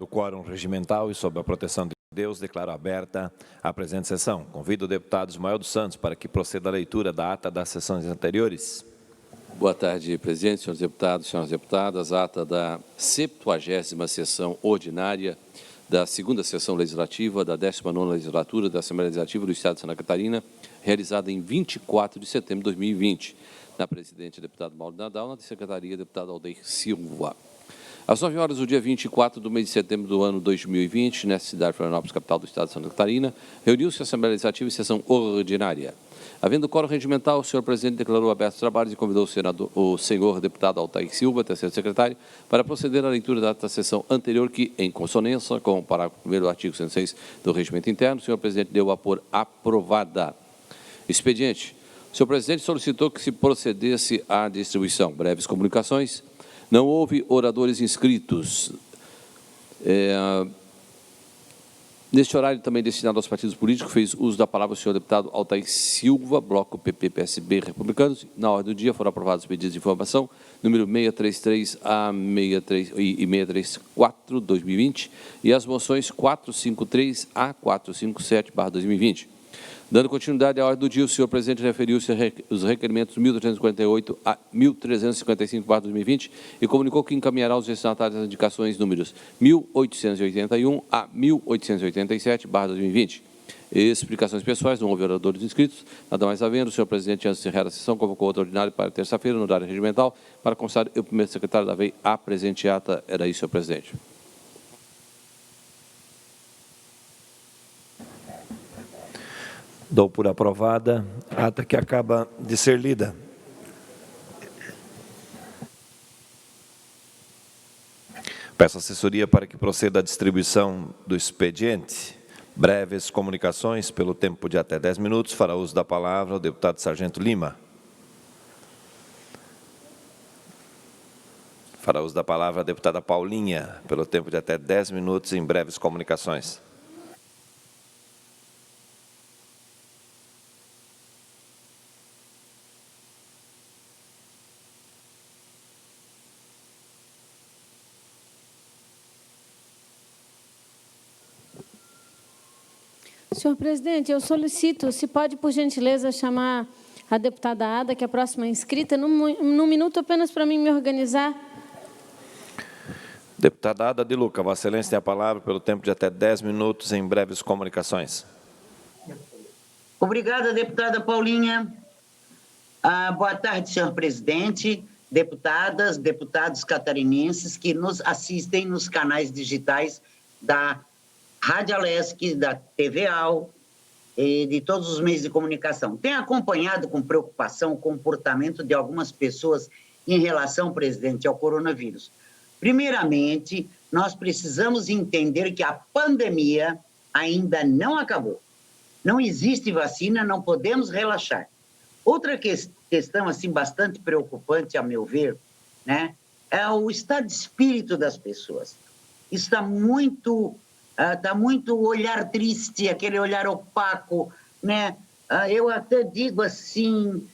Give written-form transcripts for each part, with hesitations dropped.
Do quórum regimental e sob a proteção de Deus, declaro aberta a presente sessão. Convido o deputado Ismael dos Santos para que proceda a leitura da ata das sessões anteriores. Boa tarde, presidente, senhores deputados, senhoras deputadas. Ata da 70ª sessão ordinária da 2ª sessão legislativa da 19ª legislatura da Assembleia Legislativa do Estado de Santa Catarina, realizada em 24 de setembro de 2020. Na presidente, deputado Mauro Nadal, na secretaria, deputado Aldeir Silva. Às 9 horas do dia 24 do mês de setembro do ano 2020, nesta cidade de Florianópolis, capital do Estado de Santa Catarina, reuniu-se a Assembleia Legislativa em sessão ordinária. Havendo quórum regimental, o senhor presidente declarou abertos os trabalhos e convidou o senhor deputado Altair Silva, terceiro secretário, para proceder à leitura da sessão anterior que, em consonância com o parágrafo 1º do artigo 106 do Regimento Interno, o senhor presidente deu a por aprovada. Expediente. O senhor presidente solicitou que se procedesse à distribuição. Breves comunicações. Não houve oradores inscritos. Neste horário também destinado aos partidos políticos, fez uso da palavra o senhor deputado Altair Silva, bloco PP, PSB, Republicanos. Na ordem do dia foram aprovados os pedidos de informação, número 633 a 634, 2020, e as moções 453 a 457, 2020. Dando continuidade à ordem do dia, o senhor presidente referiu-se aos requerimentos 1.348 a 1.355, 2020, e comunicou que encaminhará aos destinatários as indicações números 1.881 a 1.887, 2020. Explicações pessoais, não houve oradores inscritos. Nada mais havendo, o senhor presidente, antes de encerrar a sessão, convocou outra ordinária para terça-feira, no horário regimental, para constar o primeiro secretário da VEI a presente ata. Era isso, senhor presidente. Dou por aprovada a ata que acaba de ser lida. Peço assessoria para que proceda a distribuição do expediente. Breves comunicações, pelo tempo de até 10 minutos. Fará uso da palavra o deputado Sargento Lima. Fará uso da palavra a deputada Paulinha, pelo tempo de até 10 minutos, em breves comunicações. Senhor presidente, eu solicito, se pode, por gentileza, chamar a deputada Ada, que é a próxima inscrita, num minuto apenas para mim me organizar. Deputada Ada de Luca, Vossa Excelência tem a palavra pelo tempo de até 10 minutos em breves comunicações. Obrigada, deputada Paulinha. Boa tarde, senhor presidente, deputadas, deputados catarinenses que nos assistem nos canais digitais da Rádio Alesc, da TV AL e de todos os meios de comunicação. Tenho acompanhado com preocupação o comportamento de algumas pessoas em relação, presidente, ao coronavírus. Primeiramente, nós precisamos entender que a pandemia ainda não acabou. Não existe vacina, não podemos relaxar. Outra questão assim, bastante preocupante, a meu ver, né, é o estado de espírito das pessoas. Está muito olhar triste, aquele olhar opaco, né? Eu até digo assim,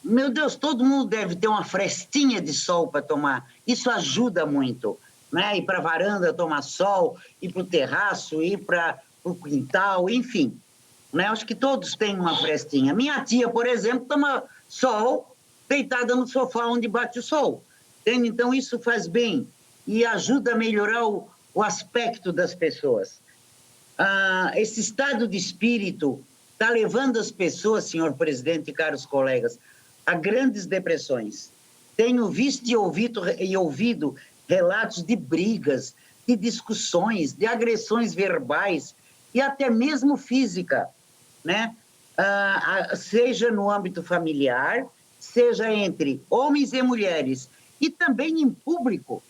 meu Deus, todo mundo deve ter uma frestinha de sol para tomar. Isso ajuda muito, né? Ir para a varanda tomar sol, ir para o terraço, ir para o quintal, enfim. Né? Acho que todos têm uma frestinha. Minha tia, por exemplo, toma sol deitada no sofá onde bate o sol. Entende? Então, isso faz bem e ajuda a melhorar o aspecto das pessoas. Esse estado de espírito está levando as pessoas, senhor presidente e caros colegas, a grandes depressões. Tenho visto e ouvido relatos de brigas, de discussões, de agressões verbais e até mesmo física, né? Seja no âmbito familiar, seja entre homens e mulheres, e também em público.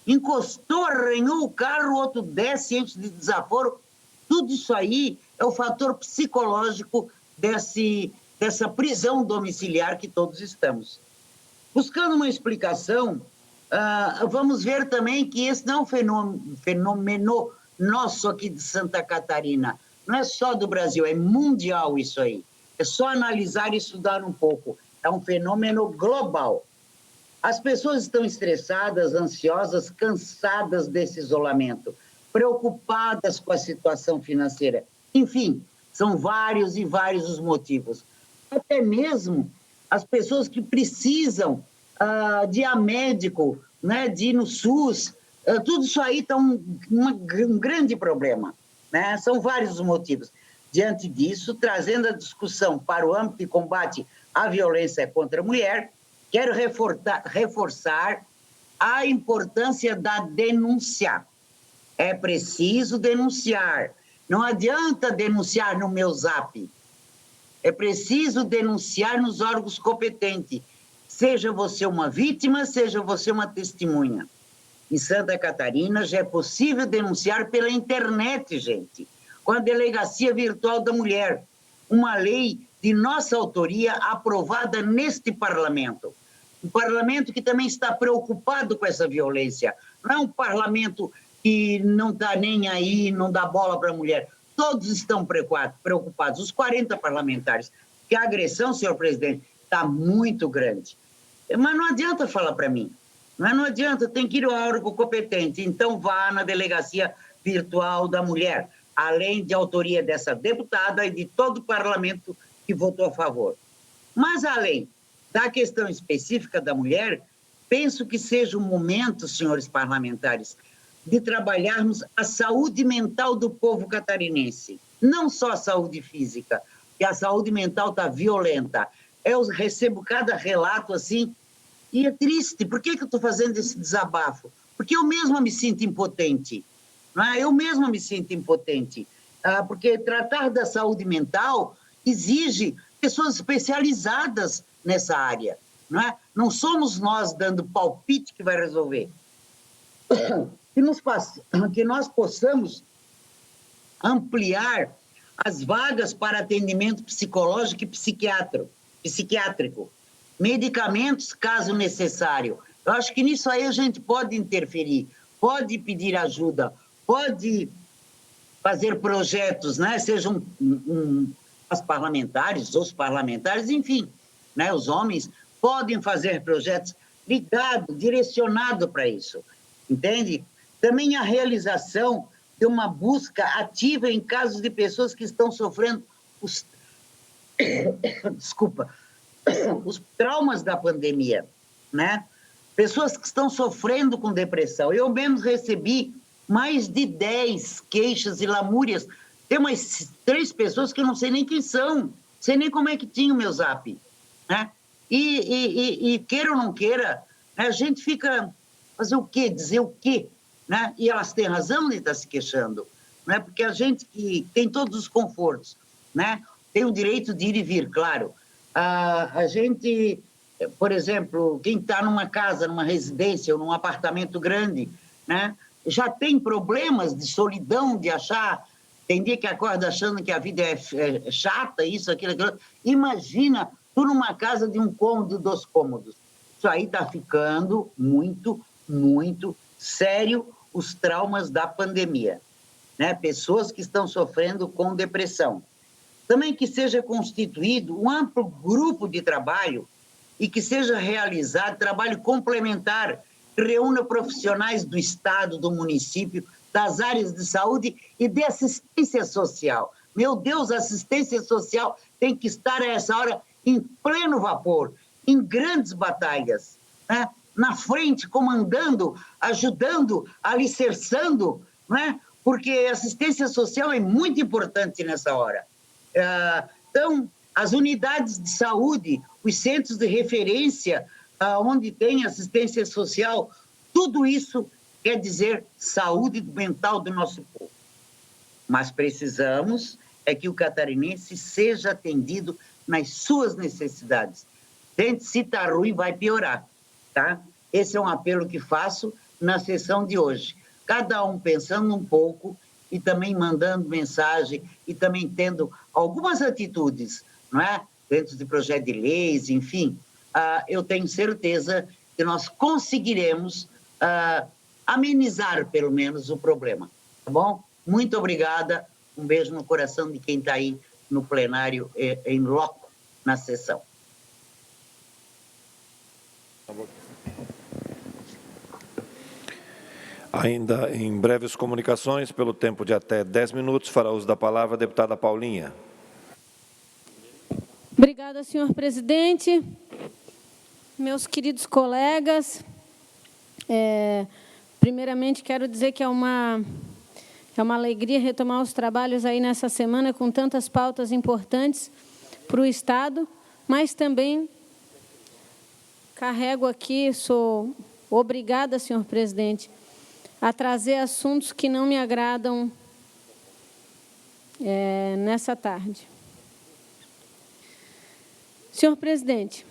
Encostou, arranhou o carro, o outro desce, enche de desaforo. Tudo isso aí é o fator psicológico dessa prisão domiciliar que todos estamos. Buscando uma explicação, vamos ver também que esse não é um fenômeno nosso aqui de Santa Catarina. Não é só do Brasil, é mundial isso aí. É só analisar e estudar um pouco. É um fenômeno global. As pessoas estão estressadas, ansiosas, cansadas desse isolamento, preocupadas com a situação financeira. Enfim, são vários e vários os motivos. Até mesmo as pessoas que precisam de ir a médico, né, de ir no SUS, tudo isso aí está um grande problema, né? São vários os motivos. Diante disso, trazendo a discussão para o âmbito de combate à violência contra a mulher, quero reforçar a importância da denúncia. É preciso denunciar. Não adianta denunciar no meu Zap. É preciso denunciar nos órgãos competentes. Seja você uma vítima, seja você uma testemunha. Em Santa Catarina já é possível denunciar pela internet, gente, com a Delegacia Virtual da Mulher, uma lei de nossa autoria aprovada neste parlamento. Um parlamento que também está preocupado com essa violência. Não é um parlamento que não está nem aí, não dá bola para a mulher. Todos estão preocupados, os 40 parlamentares, que a agressão, senhor presidente, está muito grande. Mas não adianta falar para mim. Não adianta, tem que ir ao órgão competente. Então, vá na Delegacia Virtual da Mulher, além de autoria dessa deputada e de todo o parlamento que votou a favor. Mas, além da questão específica da mulher, penso que seja o momento, senhores parlamentares, de trabalharmos a saúde mental do povo catarinense. Não só a saúde física, que a saúde mental está violenta. Eu recebo cada relato assim, e é triste. Por que eu estou fazendo esse desabafo? Porque eu mesma me sinto impotente. Não é? Eu mesma me sinto impotente. Porque tratar da saúde mental exige pessoas especializadas nessa área. Não é? Não somos nós dando palpite que vai resolver. Que nós possamos ampliar as vagas para atendimento psicológico e psiquiátrico, medicamentos, caso necessário. Eu acho que nisso aí a gente pode interferir, pode pedir ajuda, pode fazer projetos, né? Sejam os parlamentares, enfim, né? Os homens podem fazer projetos ligados, direcionados para isso, entende? Também a realização de uma busca ativa em casos de pessoas que estão sofrendo os traumas da pandemia, né? Pessoas que estão sofrendo com depressão. Eu mesmo recebi mais de 10 queixas e lamúrias. Tem umas 3 pessoas que eu não sei nem quem são, não sei nem como é que tinha o meu Zap, né? E queira ou não queira, a gente fica fazer o quê? Dizer o quê? Né? E elas têm razão de estar se queixando, né? Porque a gente que tem todos os confortos, né? Tem o direito de ir e vir, claro. A gente, por exemplo, quem está numa casa, numa residência ou num apartamento grande, né? Já tem problemas de solidão, de achar, tem dia que acorda achando que a vida é chata, isso, aquilo. Imagina tu numa casa de 1 cômodo, 2 cômodos. Isso aí está ficando muito, muito sério, os traumas da pandemia, né? Pessoas que estão sofrendo com depressão. Também que seja constituído um amplo grupo de trabalho e que seja realizado trabalho complementar, que reúna profissionais do Estado, do município, das áreas de saúde e de assistência social. Meu Deus, a assistência social tem que estar a essa hora em pleno vapor, em grandes batalhas, né? Na frente, comandando, ajudando, alicerçando, né? Porque a assistência social é muito importante nessa hora. Então, as unidades de saúde, os centros de referência, onde tem assistência social, tudo isso quer dizer saúde mental do nosso povo. Mas precisamos que o catarinense seja atendido nas suas necessidades. Gente, se está ruim, vai piorar, tá? Esse é um apelo que faço na sessão de hoje. Cada um pensando um pouco e também mandando mensagem e também tendo algumas atitudes, não é? Dentro de projeto de leis, enfim. Eu tenho certeza que nós conseguiremos amenizar, pelo menos, o problema. Tá bom? Muito obrigada. Um beijo no coração de quem está aí no plenário, em loco, na sessão. Tá bom. Ainda em breves comunicações, pelo tempo de até 10 minutos, fará uso da palavra a deputada Paulinha. Obrigada, senhor presidente. Meus queridos colegas, primeiramente quero dizer que é uma alegria retomar os trabalhos aí nessa semana com tantas pautas importantes para o Estado, mas também carrego aqui, sou obrigada, senhor presidente, a trazer assuntos que não me agradam nessa tarde. Senhor presidente,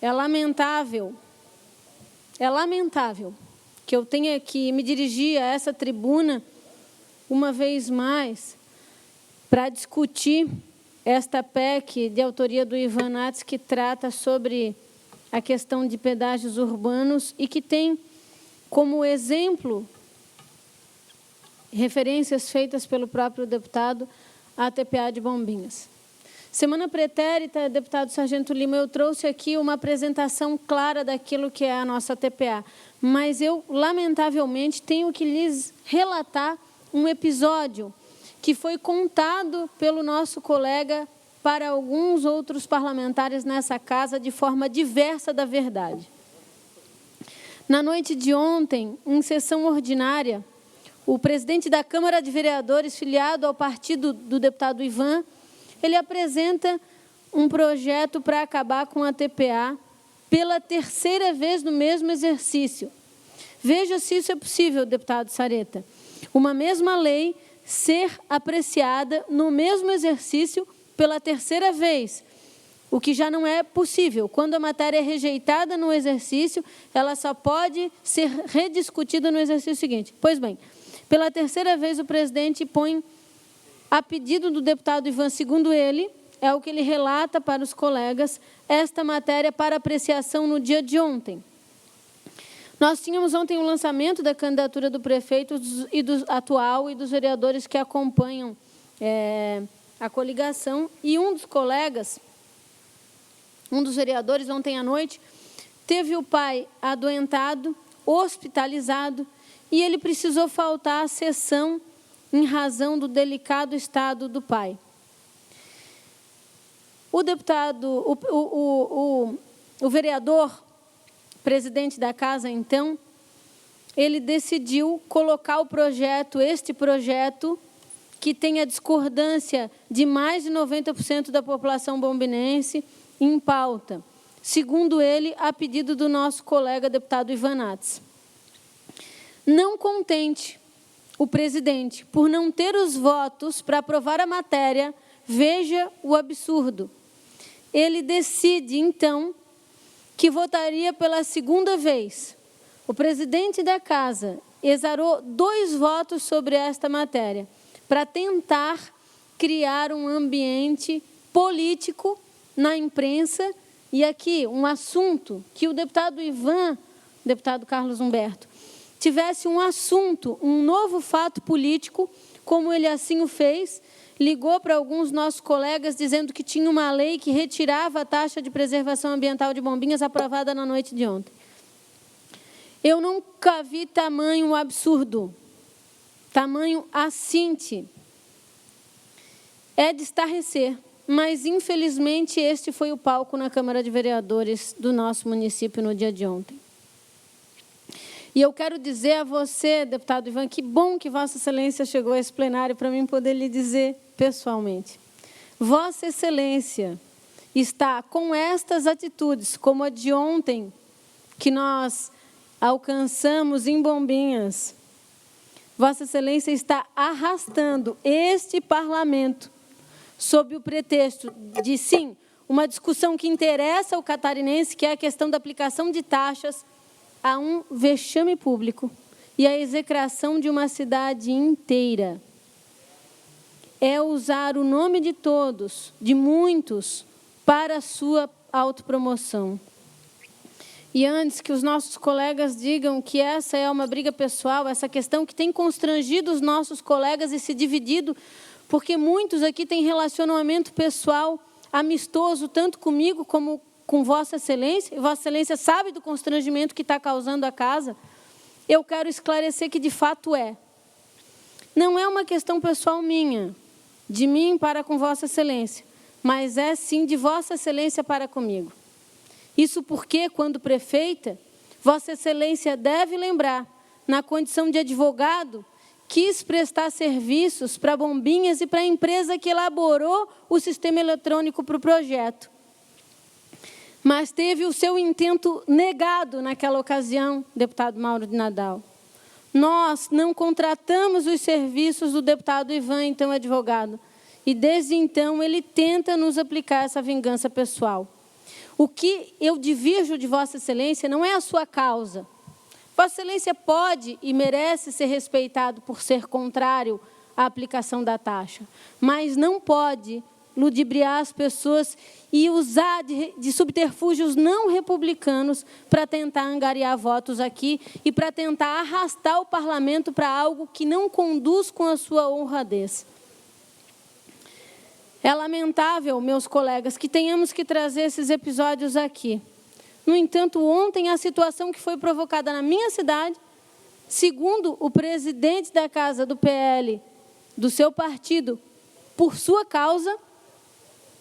é lamentável que eu tenha que me dirigir a essa tribuna uma vez mais para discutir esta PEC de autoria do Ivan Nats, que trata sobre a questão de pedágios urbanos e que tem como exemplo referências feitas pelo próprio deputado à TPA de Bombinhas. Semana pretérita, deputado Sargento Lima, eu trouxe aqui uma apresentação clara daquilo que é a nossa TPA, mas eu, lamentavelmente, tenho que lhes relatar um episódio que foi contado pelo nosso colega para alguns outros parlamentares nessa casa de forma diversa da verdade. Na noite de ontem, em sessão ordinária, o presidente da Câmara de Vereadores, filiado ao partido do deputado Ivan, ele apresenta um projeto para acabar com a TPA pela terceira vez no mesmo exercício. Veja se isso é possível, deputado Sareta. Uma mesma lei ser apreciada no mesmo exercício pela terceira vez, o que já não é possível. Quando a matéria é rejeitada no exercício, ela só pode ser rediscutida no exercício seguinte. Pois bem, pela terceira vez o presidente põe, a pedido do deputado Ivan, segundo ele, é o que ele relata para os colegas, esta matéria para apreciação no dia de ontem. Nós tínhamos ontem o lançamento da candidatura do prefeito e do atual e dos vereadores que acompanham a coligação, e um dos colegas, um dos vereadores, ontem à noite, teve o pai adoentado, hospitalizado, e ele precisou faltar à sessão em razão do delicado estado do pai. O deputado, o vereador, presidente da casa, então, ele decidiu colocar o projeto, este projeto, que tem a discordância de mais de 90% da população bombinense, em pauta, segundo ele, a pedido do nosso colega deputado Ivan Nats. Não contente o presidente por não ter os votos para aprovar a matéria, veja o absurdo. Ele decide, então, que votaria pela segunda vez. O presidente da casa exarou 2 votos sobre esta matéria, para tentar criar um ambiente político na imprensa, e aqui um assunto que o deputado Ivan, deputado Carlos Humberto, tivesse um assunto, um novo fato político, como ele assim o fez, ligou para alguns nossos colegas dizendo que tinha uma lei que retirava a taxa de preservação ambiental de Bombinhas aprovada na noite de ontem. Eu nunca vi tamanho absurdo, tamanho assinte. É de estarrecer, mas infelizmente este foi o palco na Câmara de Vereadores do nosso município no dia de ontem. E eu quero dizer a você, deputado Ivan, que bom que Vossa Excelência chegou a esse plenário para mim poder lhe dizer pessoalmente. Vossa Excelência está com estas atitudes, como a de ontem, que nós alcançamos em Bombinhas. Vossa Excelência está arrastando este parlamento sob o pretexto de, sim, uma discussão que interessa ao catarinense, que é a questão da aplicação de taxas, a um vexame público e a execração de uma cidade inteira. É usar o nome de todos, de muitos, para a sua autopromoção. E antes que os nossos colegas digam que essa é uma briga pessoal, essa questão que tem constrangido os nossos colegas e se dividido, porque muitos aqui têm relacionamento pessoal amistoso, tanto comigo como com Vossa Excelência, e Vossa Excelência sabe do constrangimento que está causando a casa, eu quero esclarecer que, de fato, não é uma questão pessoal minha, de mim para com Vossa Excelência, mas é, sim, de Vossa Excelência para comigo. Isso porque, quando prefeita, Vossa Excelência deve lembrar, na condição de advogado, quis prestar serviços para Bombinhas e para a empresa que elaborou o sistema eletrônico para o projeto. Mas teve o seu intento negado naquela ocasião, deputado Mauro de Nadal. Nós não contratamos os serviços do deputado Ivan, então advogado, e desde então ele tenta nos aplicar essa vingança pessoal. O que eu divirjo de Vossa Excelência não é a sua causa. Vossa Excelência pode e merece ser respeitado por ser contrário à aplicação da taxa, mas não pode ludibriar as pessoas e usar de subterfúgios não republicanos para tentar angariar votos aqui e para tentar arrastar o parlamento para algo que não conduz com a sua honradez. É lamentável, meus colegas, que tenhamos que trazer esses episódios aqui. No entanto, ontem, a situação que foi provocada na minha cidade, segundo o presidente da Casa do PL, do seu partido, por sua causa,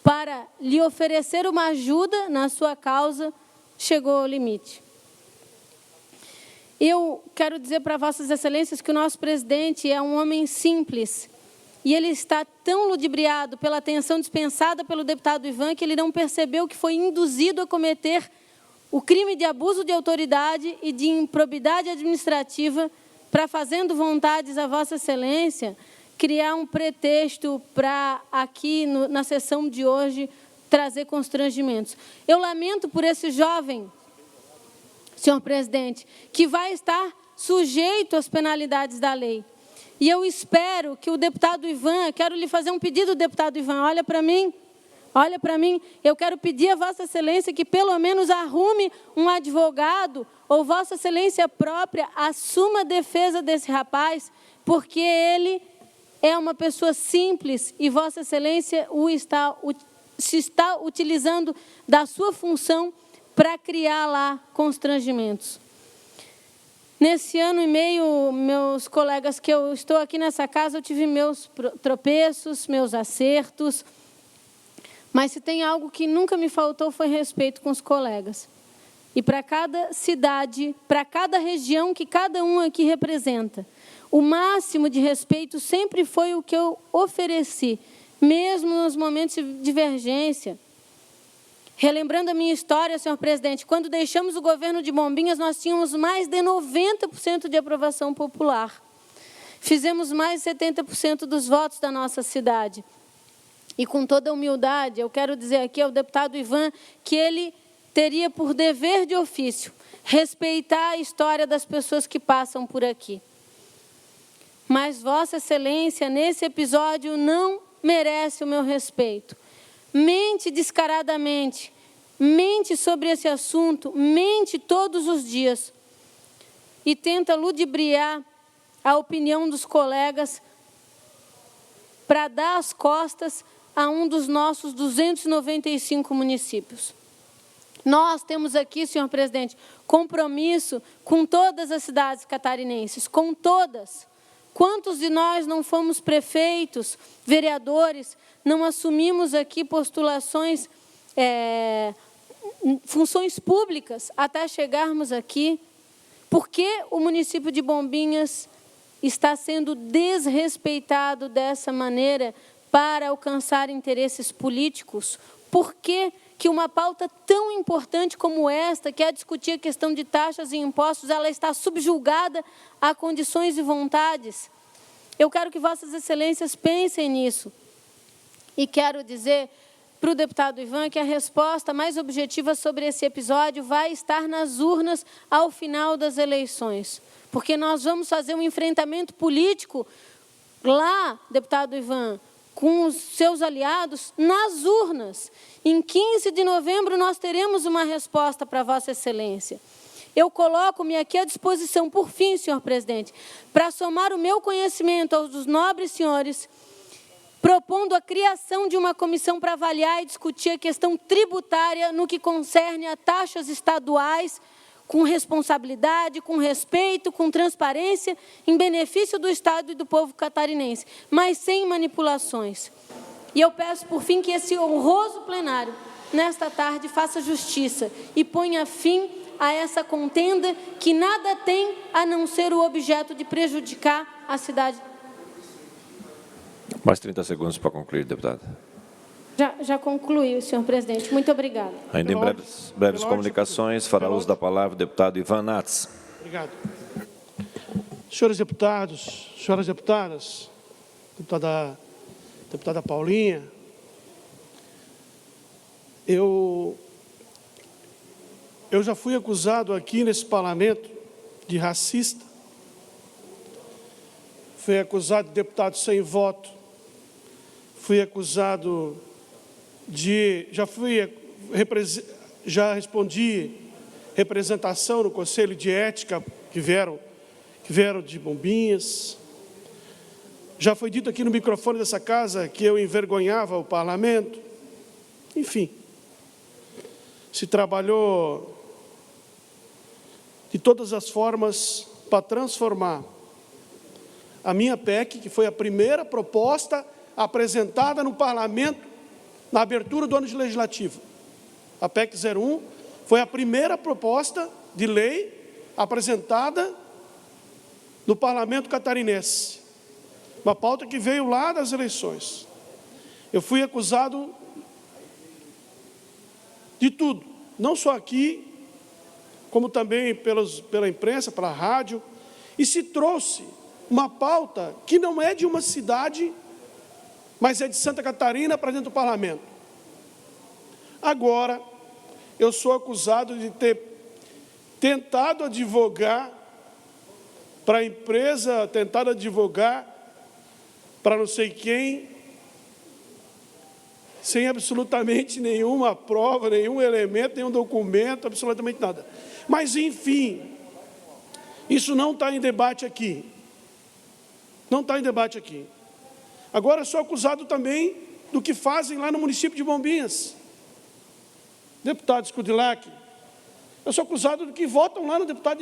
para lhe oferecer uma ajuda na sua causa, chegou ao limite. Eu quero dizer para Vossas Excelências que o nosso presidente é um homem simples, e ele está tão ludibriado pela atenção dispensada pelo deputado Ivan que ele não percebeu que foi induzido a cometer o crime de abuso de autoridade e de improbidade administrativa para, fazendo vontades a Vossa Excelência, criar um pretexto para aqui, na sessão de hoje, trazer constrangimentos. Eu lamento por esse jovem, senhor presidente, que vai estar sujeito às penalidades da lei. E eu espero que o deputado Ivan, quero lhe fazer um pedido, deputado Ivan, olha para mim, eu quero pedir a Vossa Excelência que pelo menos arrume um advogado, ou Vossa Excelência própria assuma a defesa desse rapaz, porque ele é uma pessoa simples e Vossa Excelência se está utilizando da sua função para criar lá constrangimentos. Nesse ano e meio, meus colegas, que eu estou aqui nessa casa, eu tive meus tropeços, meus acertos, mas se tem algo que nunca me faltou foi respeito com os colegas. E para cada cidade, para cada região que cada um aqui representa, o máximo de respeito sempre foi o que eu ofereci, mesmo nos momentos de divergência. Relembrando a minha história, senhor presidente, quando deixamos o governo de Bombinhas, nós tínhamos mais de 90% de aprovação popular. Fizemos mais de 70% dos votos da nossa cidade. E com toda a humildade, eu quero dizer aqui ao deputado Ivan que ele teria por dever de ofício respeitar a história das pessoas que passam por aqui. Mas Vossa Excelência, nesse episódio, não merece o meu respeito. Mente descaradamente, mente sobre esse assunto, mente todos os dias e tenta ludibriar a opinião dos colegas para dar as costas a um dos nossos 295 municípios. Nós temos aqui, senhor presidente, compromisso com todas as cidades catarinenses, com todas. Quantos de nós não fomos prefeitos, vereadores, não assumimos aqui postulações, funções públicas até chegarmos aqui? Por que o município de Bombinhas está sendo desrespeitado dessa maneira para alcançar interesses políticos? Por que uma pauta tão importante como esta, que é discutir a questão de taxas e impostos, ela está subjugada a condições e vontades? Eu quero que Vossas Excelências pensem nisso. E quero dizer para o deputado Ivan que a resposta mais objetiva sobre esse episódio vai estar nas urnas ao final das eleições. Porque nós vamos fazer um enfrentamento político lá, deputado Ivan, com os seus aliados, nas urnas. Em 15 de novembro, nós teremos uma resposta para Vossa Excelência. Eu coloco-me aqui à disposição, por fim, senhor presidente, para somar o meu conhecimento aos dos nobres senhores propondo a criação de uma comissão para avaliar e discutir a questão tributária no que concerne a taxas estaduais, com responsabilidade, com respeito, com transparência, em benefício do Estado e do povo catarinense, mas sem manipulações. E eu peço, por fim, que esse honroso plenário, nesta tarde, faça justiça e ponha fim a essa contenda que nada tem a não ser o objeto de prejudicar a cidade. Mais 30 segundos para concluir, deputado. Já concluiu, senhor presidente. Muito obrigada. Ainda em breves comunicações, fará uso da palavra o deputado Ivan Nats. Obrigado. Senhores deputados, senhoras deputadas, deputada Paulinha, eu já fui acusado aqui nesse parlamento de racista, fui acusado de deputado sem voto, fui acusado de... Já respondi representação no Conselho de Ética que vieram de Bombinhas. Já foi dito aqui no microfone dessa casa que eu envergonhava o parlamento. Enfim, se trabalhou de todas as formas para transformar a minha PEC, que foi a primeira proposta apresentada no parlamento na abertura do ano legislativo. A PEC 01 foi a primeira proposta de lei apresentada no parlamento catarinense. Uma pauta que veio lá das eleições. Eu fui acusado de tudo, não só aqui, como também pela imprensa, pela rádio, e se trouxe uma pauta que não é de uma cidade, mas é de Santa Catarina para dentro do parlamento. Agora, eu sou acusado de ter tentado advogar para a empresa, tentado advogar para não sei quem, sem absolutamente nenhuma prova, nenhum elemento, nenhum documento, absolutamente nada. Mas, enfim, isso não está em debate aqui. Não está em debate aqui. Agora, eu sou acusado também do que fazem lá no município de Bombinhas. Deputado Skudilac, eu sou acusado do que votam lá no deputado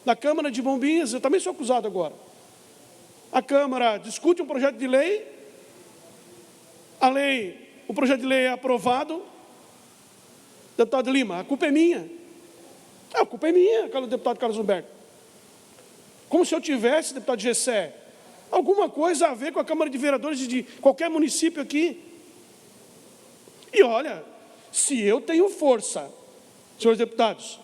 na Câmara de Bombinhas. Eu também sou acusado agora. A Câmara discute um projeto de lei, o projeto de lei é aprovado. Deputado Lima, a culpa é minha. A culpa é minha, deputado Carlos Humberto. Como se eu tivesse, deputado Gessé, alguma coisa a ver com a Câmara de Vereadores de qualquer município aqui. E olha, se eu tenho força, senhores deputados,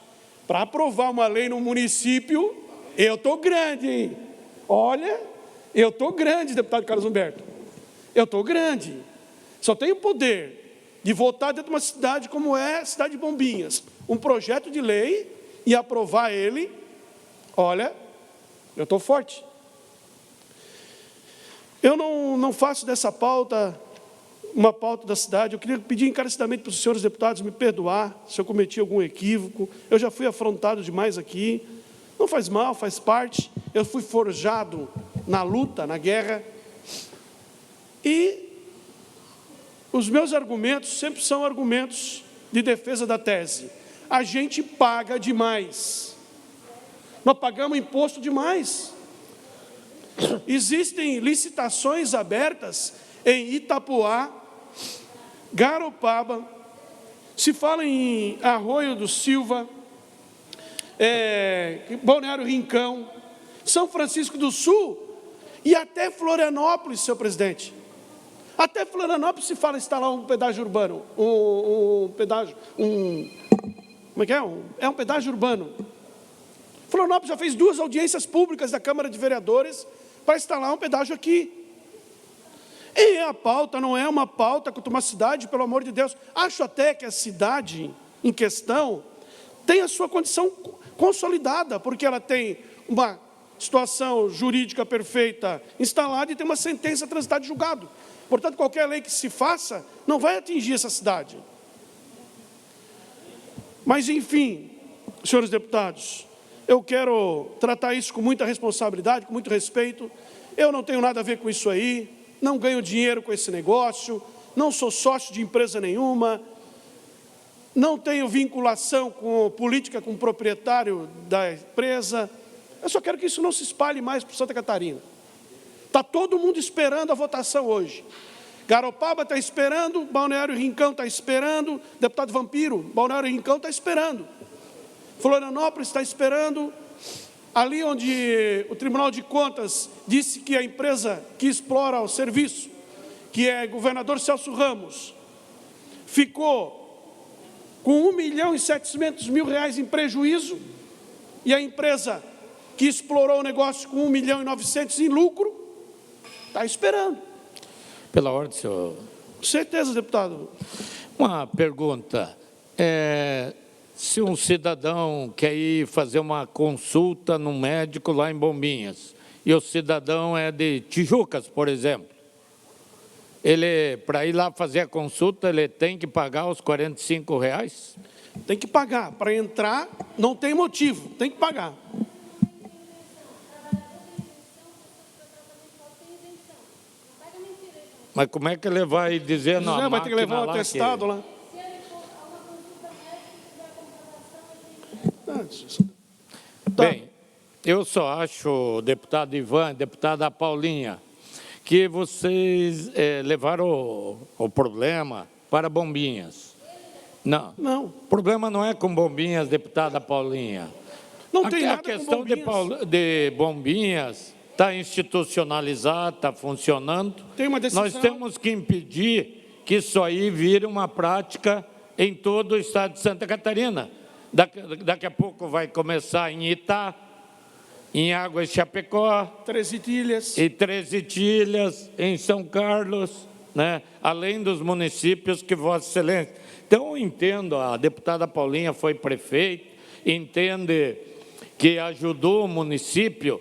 para aprovar uma lei no município, eu estou grande, hein? Olha, eu estou grande, deputado Carlos Humberto. Eu estou grande. Só tenho poder de votar dentro de uma cidade como é a cidade de Bombinhas, um projeto de lei e aprovar ele. Olha, eu estou forte. Eu não faço dessa pauta uma pauta da cidade. Eu queria pedir encarecidamente para os senhores deputados me perdoar se eu cometi algum equívoco. Eu já fui afrontado demais aqui. Não faz mal, faz parte. Eu fui forjado na luta, na guerra. E os meus argumentos sempre são argumentos de defesa da tese. A gente paga demais. Nós pagamos imposto demais. Existem licitações abertas em Itapoá, Garopaba, se fala em Arroio do Silva, Balneário Rincão, São Francisco do Sul e até Florianópolis, senhor presidente. Até Florianópolis se fala instalar um pedágio urbano, um pedágio urbano. Florianópolis já fez 2 audiências públicas da Câmara de Vereadores para instalar um pedágio aqui. E a pauta não é uma pauta contra uma cidade, pelo amor de Deus. Acho até que a cidade em questão tem a sua condição consolidada, porque ela tem uma situação jurídica perfeita instalada e tem uma sentença transitada de julgado. Portanto, qualquer lei que se faça não vai atingir essa cidade. Mas, enfim, senhores deputados, eu quero tratar isso com muita responsabilidade, com muito respeito. Eu não tenho nada a ver com isso aí, não ganho dinheiro com esse negócio, não sou sócio de empresa nenhuma, não tenho vinculação com política com o proprietário da empresa. Eu só quero que isso não se espalhe mais para Santa Catarina. Está todo mundo esperando a votação hoje. Garopaba está esperando, Balneário Rincão está esperando, deputado Vampiro, Balneário Rincão está esperando. Florianópolis está esperando. Ali onde o Tribunal de Contas disse que a empresa que explora o serviço, que é governador Celso Ramos, ficou com R$1.700.000 em prejuízo, e a empresa que explorou o negócio com R$1.900.000 em lucro, está esperando. Pela ordem, senhor. Com certeza, deputado. Uma pergunta. Se um cidadão quer ir fazer uma consulta no médico lá em Bombinhas, e o cidadão é de Tijucas, por exemplo, ele, para ir lá fazer a consulta, ele tem que pagar os R$45? Tem que pagar. Para entrar, não tem motivo, tem que pagar. Mas como é que ele vai dizer na Vai ter que levar um atestado lá. Bem, eu só acho, deputado Ivan, deputada Paulinha, que vocês levaram o problema para Bombinhas. Não. Não. O problema não é com Bombinhas, deputada Paulinha. Não tem nada a com questão Bombinhas. de Bombinhas está institucionalizada, está funcionando. Tem uma decisão. Nós temos que impedir que isso aí vire uma prática em todo o estado de Santa Catarina. Daqui a pouco vai começar em Itá, em Águas de Chapecó, 13 Ilhas. e 13 Ilhas, em São Carlos, né? Além dos municípios que Vossa Excelência. Então, eu entendo, a deputada Paulinha foi prefeita, entende que ajudou o município,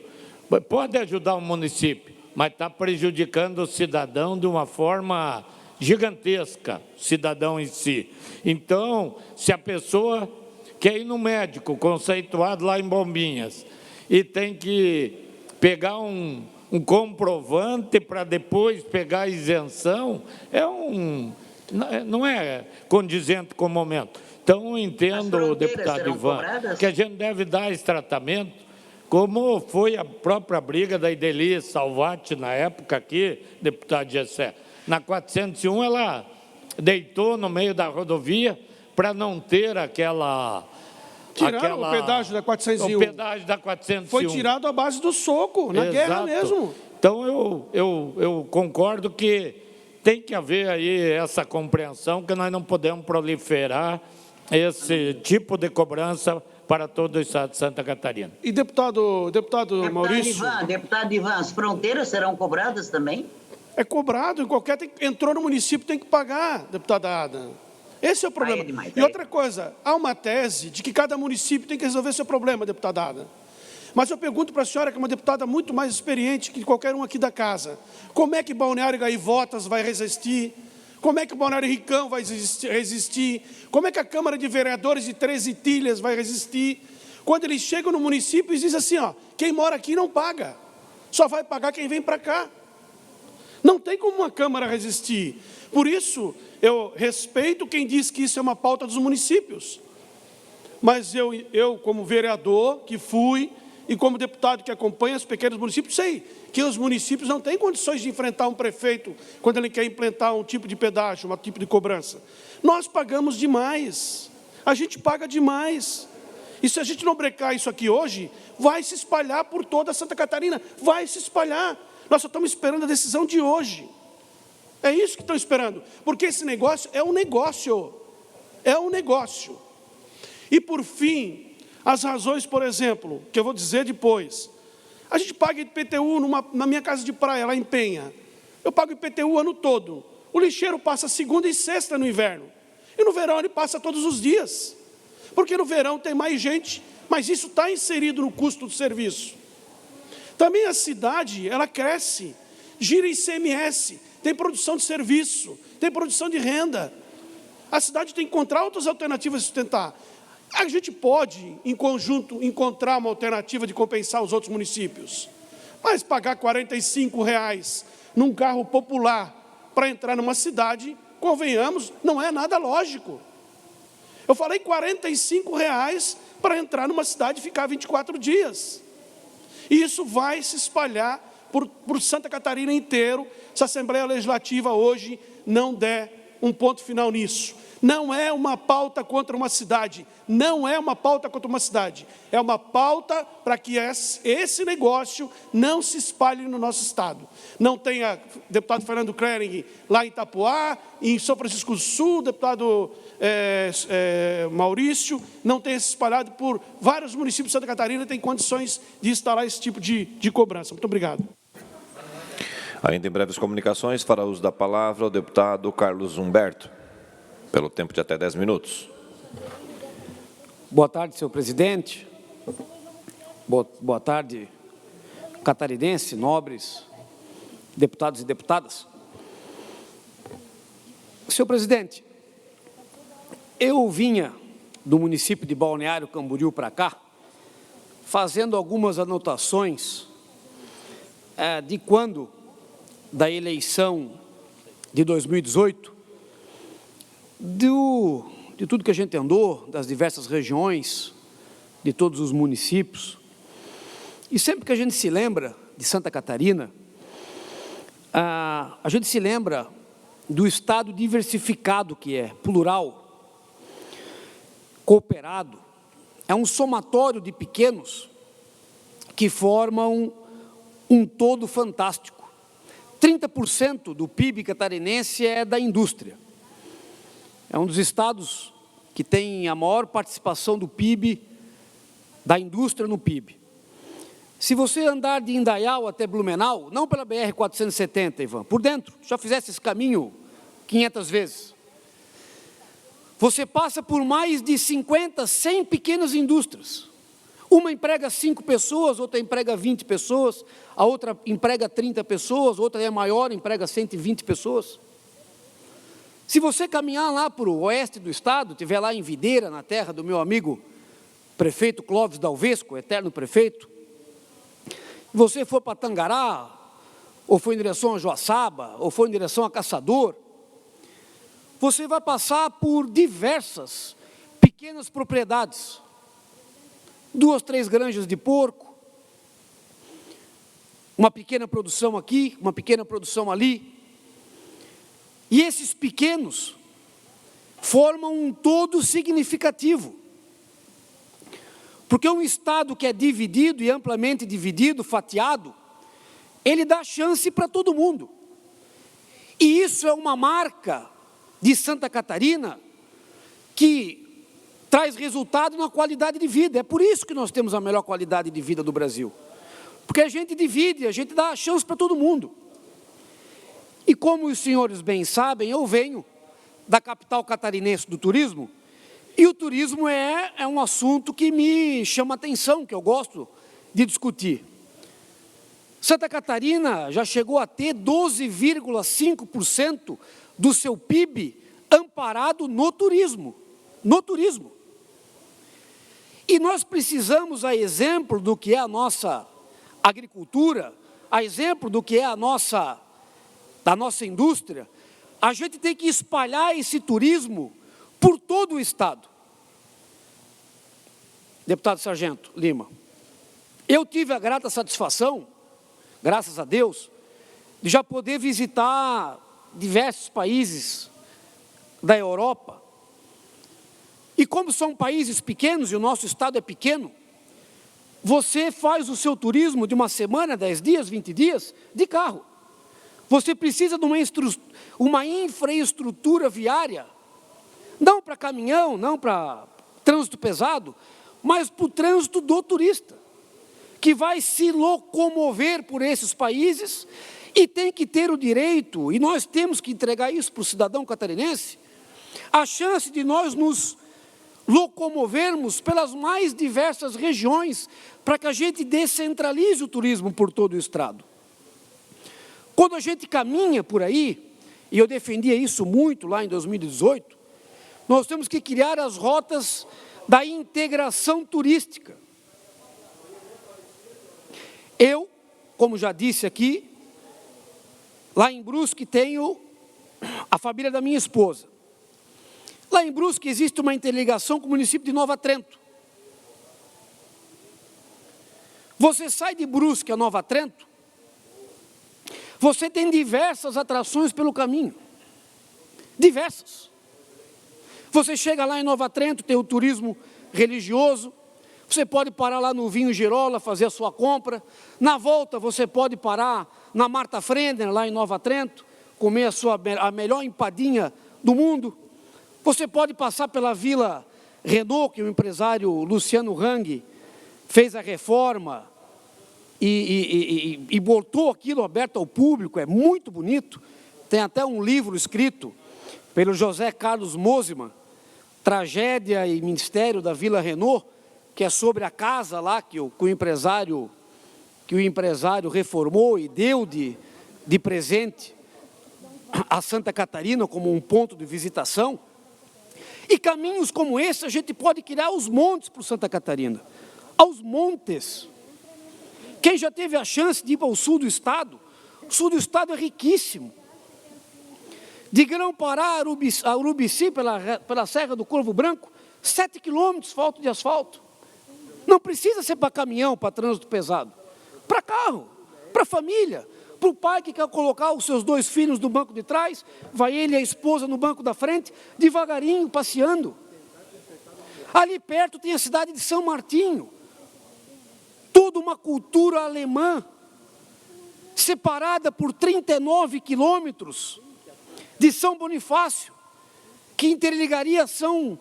pode ajudar o município, mas está prejudicando o cidadão de uma forma gigantesca, o cidadão em si. Então, se a pessoa quer ir no médico conceituado lá em Bombinhas e tem que pegar um comprovante para depois pegar a isenção, não é condizente com o momento. Então, eu entendo, deputado Ivan, que a gente deve dar esse tratamento, como foi a própria briga da Ideli Salvati na época aqui, deputado Gessé. Na 401, ela deitou no meio da rodovia para não ter aquela... Tiraram o pedágio da 401. O pedágio da 401. Foi tirado à base do soco, na guerra mesmo. Então, eu concordo que tem que haver aí essa compreensão que nós não podemos proliferar esse tipo de cobrança para todo o estado de Santa Catarina. E deputado Maurício... Deputado Ivan, as fronteiras serão cobradas também? É cobrado, entrou no município, tem que pagar, deputada Ada. Esse é o problema. E outra coisa, há uma tese de que cada município tem que resolver seu problema, deputada Ada. Mas eu pergunto para a senhora, que é uma deputada muito mais experiente que qualquer um aqui da casa, como é que Balneário Gaivotas vai resistir? Como é que o Balneário Rincão vai resistir? Como é que a Câmara de Vereadores de 13 Ilhas vai resistir? Quando eles chegam no município e dizem assim, ó, quem mora aqui não paga, só vai pagar quem vem para cá. Não tem como uma Câmara resistir. Por isso, eu respeito quem diz que isso é uma pauta dos municípios. Mas eu como vereador que fui, e como deputado que acompanha os pequenos municípios, sei que os municípios não têm condições de enfrentar um prefeito quando ele quer implantar um tipo de pedágio, um tipo de cobrança. Nós pagamos demais, a gente paga demais. E se a gente não brecar isso aqui hoje, vai se espalhar por toda Santa Catarina, vai se espalhar. Nós só estamos esperando a decisão de hoje. É isso que estão esperando, porque esse negócio é um negócio. É um negócio. E, por fim, as razões, por exemplo, que eu vou dizer depois. A gente paga IPTU na minha casa de praia, lá em Penha. Eu pago IPTU o ano todo. O lixeiro passa segunda e sexta no inverno. E no verão ele passa todos os dias. Porque no verão tem mais gente, mas isso está inserido no custo do serviço. Também a cidade, ela cresce, gira ICMS, tem produção de serviço, tem produção de renda. A cidade tem que encontrar outras alternativas de sustentar. A gente pode, em conjunto, encontrar uma alternativa de compensar os outros municípios. Mas pagar R$ 45 num carro popular para entrar numa cidade, convenhamos, não é nada lógico. Eu falei R$ 45 para entrar numa cidade e ficar 24 dias. E isso vai se espalhar por Santa Catarina inteiro, se a Assembleia Legislativa hoje não der um ponto final nisso. Não é uma pauta contra uma cidade, não é uma pauta contra uma cidade, é uma pauta para que esse negócio não se espalhe no nosso estado. Não tenha deputado Fernando Krering lá em Itapuá, em São Francisco do Sul, deputado Maurício, não tenha se espalhado por vários municípios de Santa Catarina, tem condições de instalar esse tipo de cobrança. Muito obrigado. Ainda em breves comunicações, fará uso da palavra o deputado Carlos Humberto, pelo tempo de até 10 minutos. Boa tarde, senhor presidente. Boa tarde, catarinense, nobres, deputados e deputadas. Senhor presidente, eu vinha do município de Balneário Camboriú para cá, fazendo algumas anotações de quando da eleição de 2018, de tudo que a gente andou, das diversas regiões, de todos os municípios. E sempre que a gente se lembra de Santa Catarina, a gente se lembra do estado diversificado que é, plural, cooperado, é um somatório de pequenos que formam um todo fantástico. 30% do PIB catarinense é da indústria. É um dos estados que tem a maior participação do PIB, da indústria no PIB. Se você andar de Indaial até Blumenau, não pela BR-470, Ivan, por dentro, já fizesse esse caminho 500 vezes, você passa por mais de 50, 100 pequenas indústrias. Uma emprega 5 pessoas, outra emprega 20 pessoas, a outra emprega 30 pessoas, outra é maior, emprega 120 pessoas. Se você caminhar lá para o oeste do estado, estiver lá em Videira, na terra do meu amigo prefeito Clóvis Dalvesco, eterno prefeito, você for para Tangará, ou for em direção a Joaçaba, ou for em direção a Caçador, você vai passar por diversas pequenas propriedades, 2, 3 granjas de porco, uma pequena produção aqui, uma pequena produção ali. E esses pequenos formam um todo significativo. Porque um estado que é dividido e amplamente dividido, fatiado, ele dá chance para todo mundo. E isso é uma marca de Santa Catarina que traz resultado na qualidade de vida. É por isso que nós temos a melhor qualidade de vida do Brasil. Porque a gente divide, a gente dá chance para todo mundo. E como os senhores bem sabem, eu venho da capital catarinense do turismo, e o turismo é um assunto que me chama a atenção, que eu gosto de discutir. Santa Catarina já chegou a ter 12,5% do seu PIB amparado no turismo. No turismo. E nós precisamos, a exemplo do que é a nossa agricultura, a exemplo do que é da nossa indústria, a gente tem que espalhar esse turismo por todo o estado. Deputado Sargento Lima, eu tive a grata satisfação, graças a Deus, de já poder visitar diversos países da Europa. E como são países pequenos e o nosso estado é pequeno, você faz o seu turismo de uma semana, 10 dias, 20 dias, de carro. Você precisa de uma infraestrutura viária, não para caminhão, não para trânsito pesado, mas para o trânsito do turista, que vai se locomover por esses países e tem que ter o direito, e nós temos que entregar isso para o cidadão catarinense, a chance de nós nos locomovermos pelas mais diversas regiões para que a gente descentralize o turismo por todo o estado. Quando a gente caminha por aí, e eu defendia isso muito lá em 2018, nós temos que criar as rotas da integração turística. Eu como já disse aqui, lá em Brusque tenho a família da minha esposa. Lá em Brusque existe uma interligação com o município de Nova Trento. Você sai de Brusque a Nova Trento, você tem diversas atrações pelo caminho. Diversas. Você chega lá em Nova Trento, tem o turismo religioso, você pode parar lá no Vinho Girola, fazer a sua compra. Na volta, você pode parar na Marta Frender, lá em Nova Trento, comer a melhor empadinha do mundo. Você pode passar pela Vila Renault, que o empresário Luciano Hang fez a reforma e botou aquilo aberto ao público, é muito bonito. Tem até um livro escrito pelo José Carlos Mosiman, Tragédia e Mistério da Vila Renault, que é sobre a casa lá que o empresário reformou e deu de presente a Santa Catarina como um ponto de visitação. E caminhos como esse a gente pode criar aos montes para Santa Catarina. Aos montes. Quem já teve a chance de ir para o sul do estado, o sul do estado é riquíssimo. De Grão-Pará a Urubici, pela Serra do Corvo Branco, 7 quilômetros falta de asfalto. Não precisa ser para caminhão, para trânsito pesado. Para carro, para família, para o pai que quer colocar os seus 2 filhos no banco de trás, vai ele e a esposa no banco da frente, devagarinho, passeando. Ali perto tem a cidade de São Martinho, toda uma cultura alemã, separada por 39 quilômetros de São Bonifácio, que interligaria Santa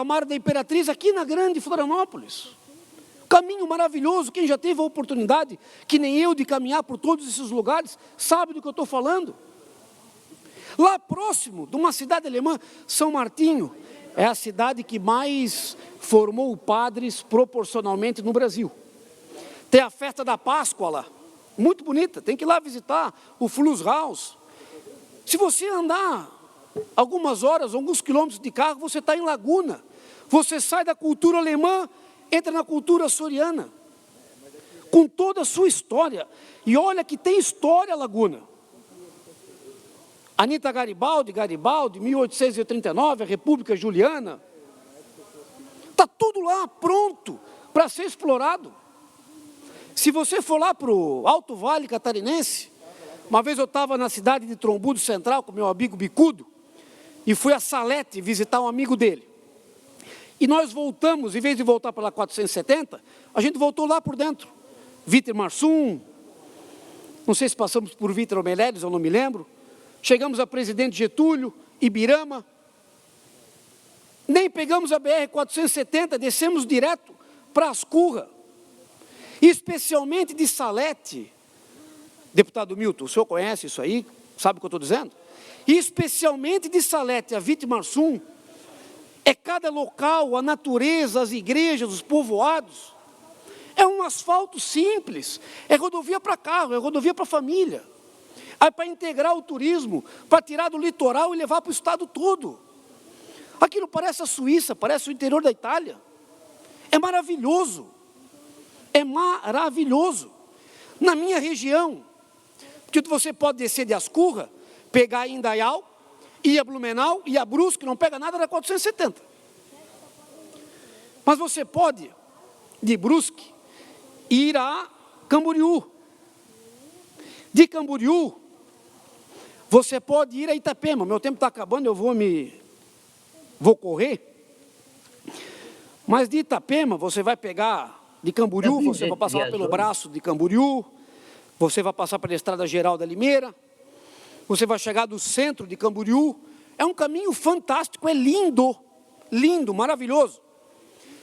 Maria da Imperatriz aqui na grande Florianópolis. Caminho maravilhoso, quem já teve a oportunidade, que nem eu, de caminhar por todos esses lugares, sabe do que eu estou falando. Lá próximo de uma cidade alemã, São Martinho, é a cidade que mais formou padres proporcionalmente no Brasil. Tem a festa da Páscoa lá, muito bonita, tem que ir lá visitar o Flushaus. Se você andar algumas horas, alguns quilômetros de carro, você está em Laguna. Você sai da cultura alemã, entra na cultura açoriana, com toda a sua história. E olha que tem história, Laguna. Anita Garibaldi, 1839, a República Juliana. Está tudo lá, pronto, para ser explorado. Se você for lá para o Alto Vale Catarinense, uma vez eu estava na cidade de Trombudo Central com meu amigo Bicudo, e fui a Salete visitar um amigo dele. E nós voltamos, em vez de voltar pela 470, a gente voltou lá por dentro. Vítor Marsum, não sei se passamos por Vítor Meirelles, eu não me lembro. Chegamos a Presidente Getúlio, Ibirama. Nem pegamos a BR-470, descemos direto para Ascurra. Especialmente de Salete. Deputado Milton, o senhor conhece isso aí? Sabe o que eu estou dizendo? E especialmente de Salete a Vítor Marsum, é cada local, a natureza, as igrejas, os povoados. É um asfalto simples, é rodovia para carro, é rodovia para família. É para integrar o turismo, para tirar do litoral e levar para o estado todo. Aquilo parece a Suíça, parece o interior da Itália. É maravilhoso. É maravilhoso. Na minha região, porque você pode descer de Ascurra, pegar Indaial, ir a Blumenau, ir a Brusque, não pega nada da 470. Mas você pode, de Brusque, ir a Camboriú. De Camboriú, você pode ir a Itapema. Meu tempo está acabando, eu vou correr. Mas de Itapema, você vai pegar de Camboriú, você vai passar pelo braço de Camboriú, você vai passar pela Estrada Geral da Limeira, você vai chegar do centro de Camboriú. É um caminho fantástico, é lindo, lindo, maravilhoso.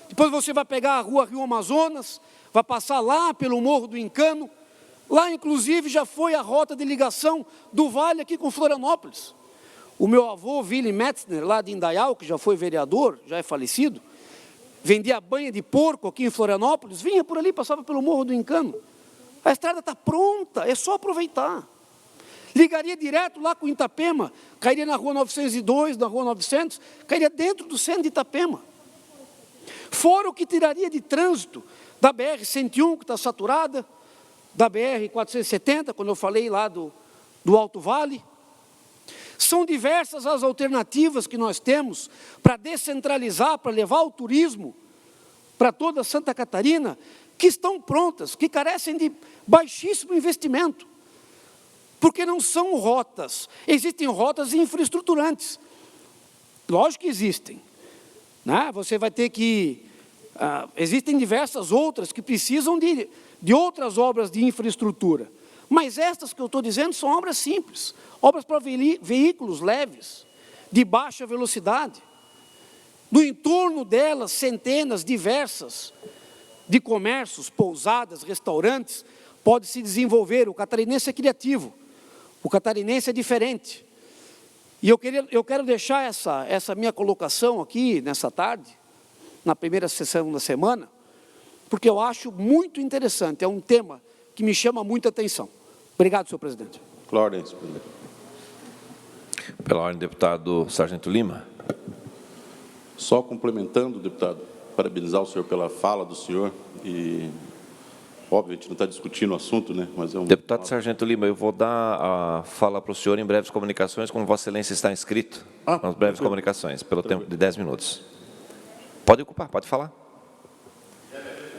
Depois você vai pegar a rua Rio Amazonas, vai passar lá pelo Morro do Encano. Lá, inclusive, já foi a rota de ligação do Vale aqui com Florianópolis. O meu avô, Willy Metzner, lá de Indaial, que já foi vereador, já é falecido, vendia banha de porco aqui em Florianópolis, vinha por ali, passava pelo Morro do Encano. A estrada está pronta, é só aproveitar. Ligaria direto lá com Fora o que tiraria de trânsito da BR-101, que está saturada, da BR-470, quando eu falei lá do Alto Vale. São diversas as alternativas que nós temos para descentralizar, para levar o turismo para toda Santa Catarina, que estão prontas, que carecem de baixíssimo investimento, porque não são rotas. Existem rotas infraestruturantes. Lógico que existem, né? Você vai ter que... existem diversas outras que precisam de outras obras de infraestrutura. Mas estas que eu estou dizendo são obras simples, obras para veículos leves, de baixa velocidade. No entorno delas, centenas diversas de comércios, pousadas, restaurantes, pode se desenvolver. O catarinense é criativo, o catarinense é diferente. E eu quero deixar essa minha colocação aqui, nessa tarde, na primeira sessão da semana, porque eu acho muito interessante, é um tema que me chama muita atenção. Obrigado, senhor presidente. Clarence. Pela ordem, deputado Sargento Lima. Só complementando, deputado, parabenizar o senhor pela fala do senhor e, óbvio, a gente não está discutindo o assunto, né? Mas é um... Deputado Sargento Lima, eu vou dar a fala para o senhor em breves comunicações, como Vossa Excelência está inscrito, nas breves comunicações, pelo tempo de 10 minutos. Pode ocupar, pode falar.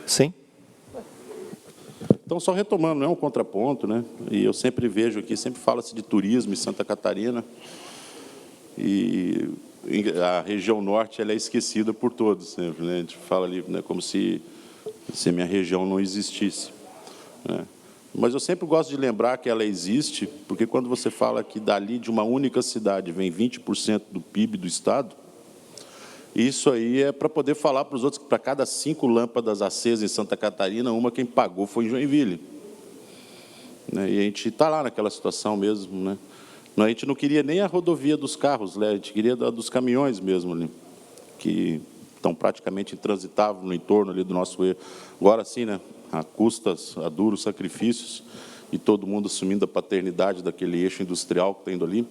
Sim. Então, só retomando, não é um contraponto, né? E eu sempre vejo aqui, sempre fala-se de turismo em Santa Catarina, e a região norte ela é esquecida por todos sempre, né? A gente fala ali, né, como se a minha região não existisse, né? Mas eu sempre gosto de lembrar que ela existe, porque quando você fala que dali de uma única cidade vem 20% do PIB do estado, isso aí é para poder falar para os outros que para cada 5 lâmpadas acesas em Santa Catarina, uma quem pagou foi em Joinville, né? E a gente está lá naquela situação mesmo, né? A gente não queria nem a rodovia dos carros, né? A gente queria a dos caminhões mesmo, ali, que estão praticamente intransitáveis no entorno ali do nosso erro. Agora sim, né? A custas, a duros sacrifícios, e todo mundo assumindo a paternidade daquele eixo industrial que está indo ali.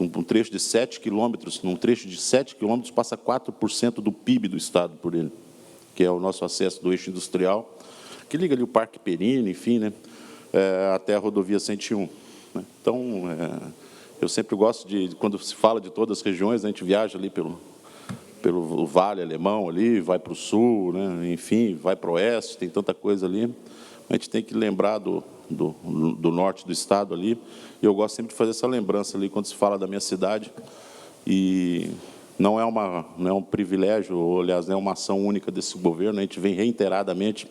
Um trecho de 7 quilômetros, num trecho de 7 quilômetros, passa 4% do PIB do estado por ele, que é o nosso acesso do eixo industrial, que liga ali o Parque Perini, enfim, né? Até a rodovia 101. Né? Então, eu sempre gosto de, quando se fala de todas as regiões, a gente viaja ali pelo Vale Alemão, ali, vai para o sul, né? Enfim, vai para o oeste, tem tanta coisa ali. A gente tem que lembrar do norte do estado ali, e eu gosto sempre de fazer essa lembrança ali, quando se fala da minha cidade, e não é um privilégio, ou, aliás, não é uma ação única desse governo, a gente vem reiteradamente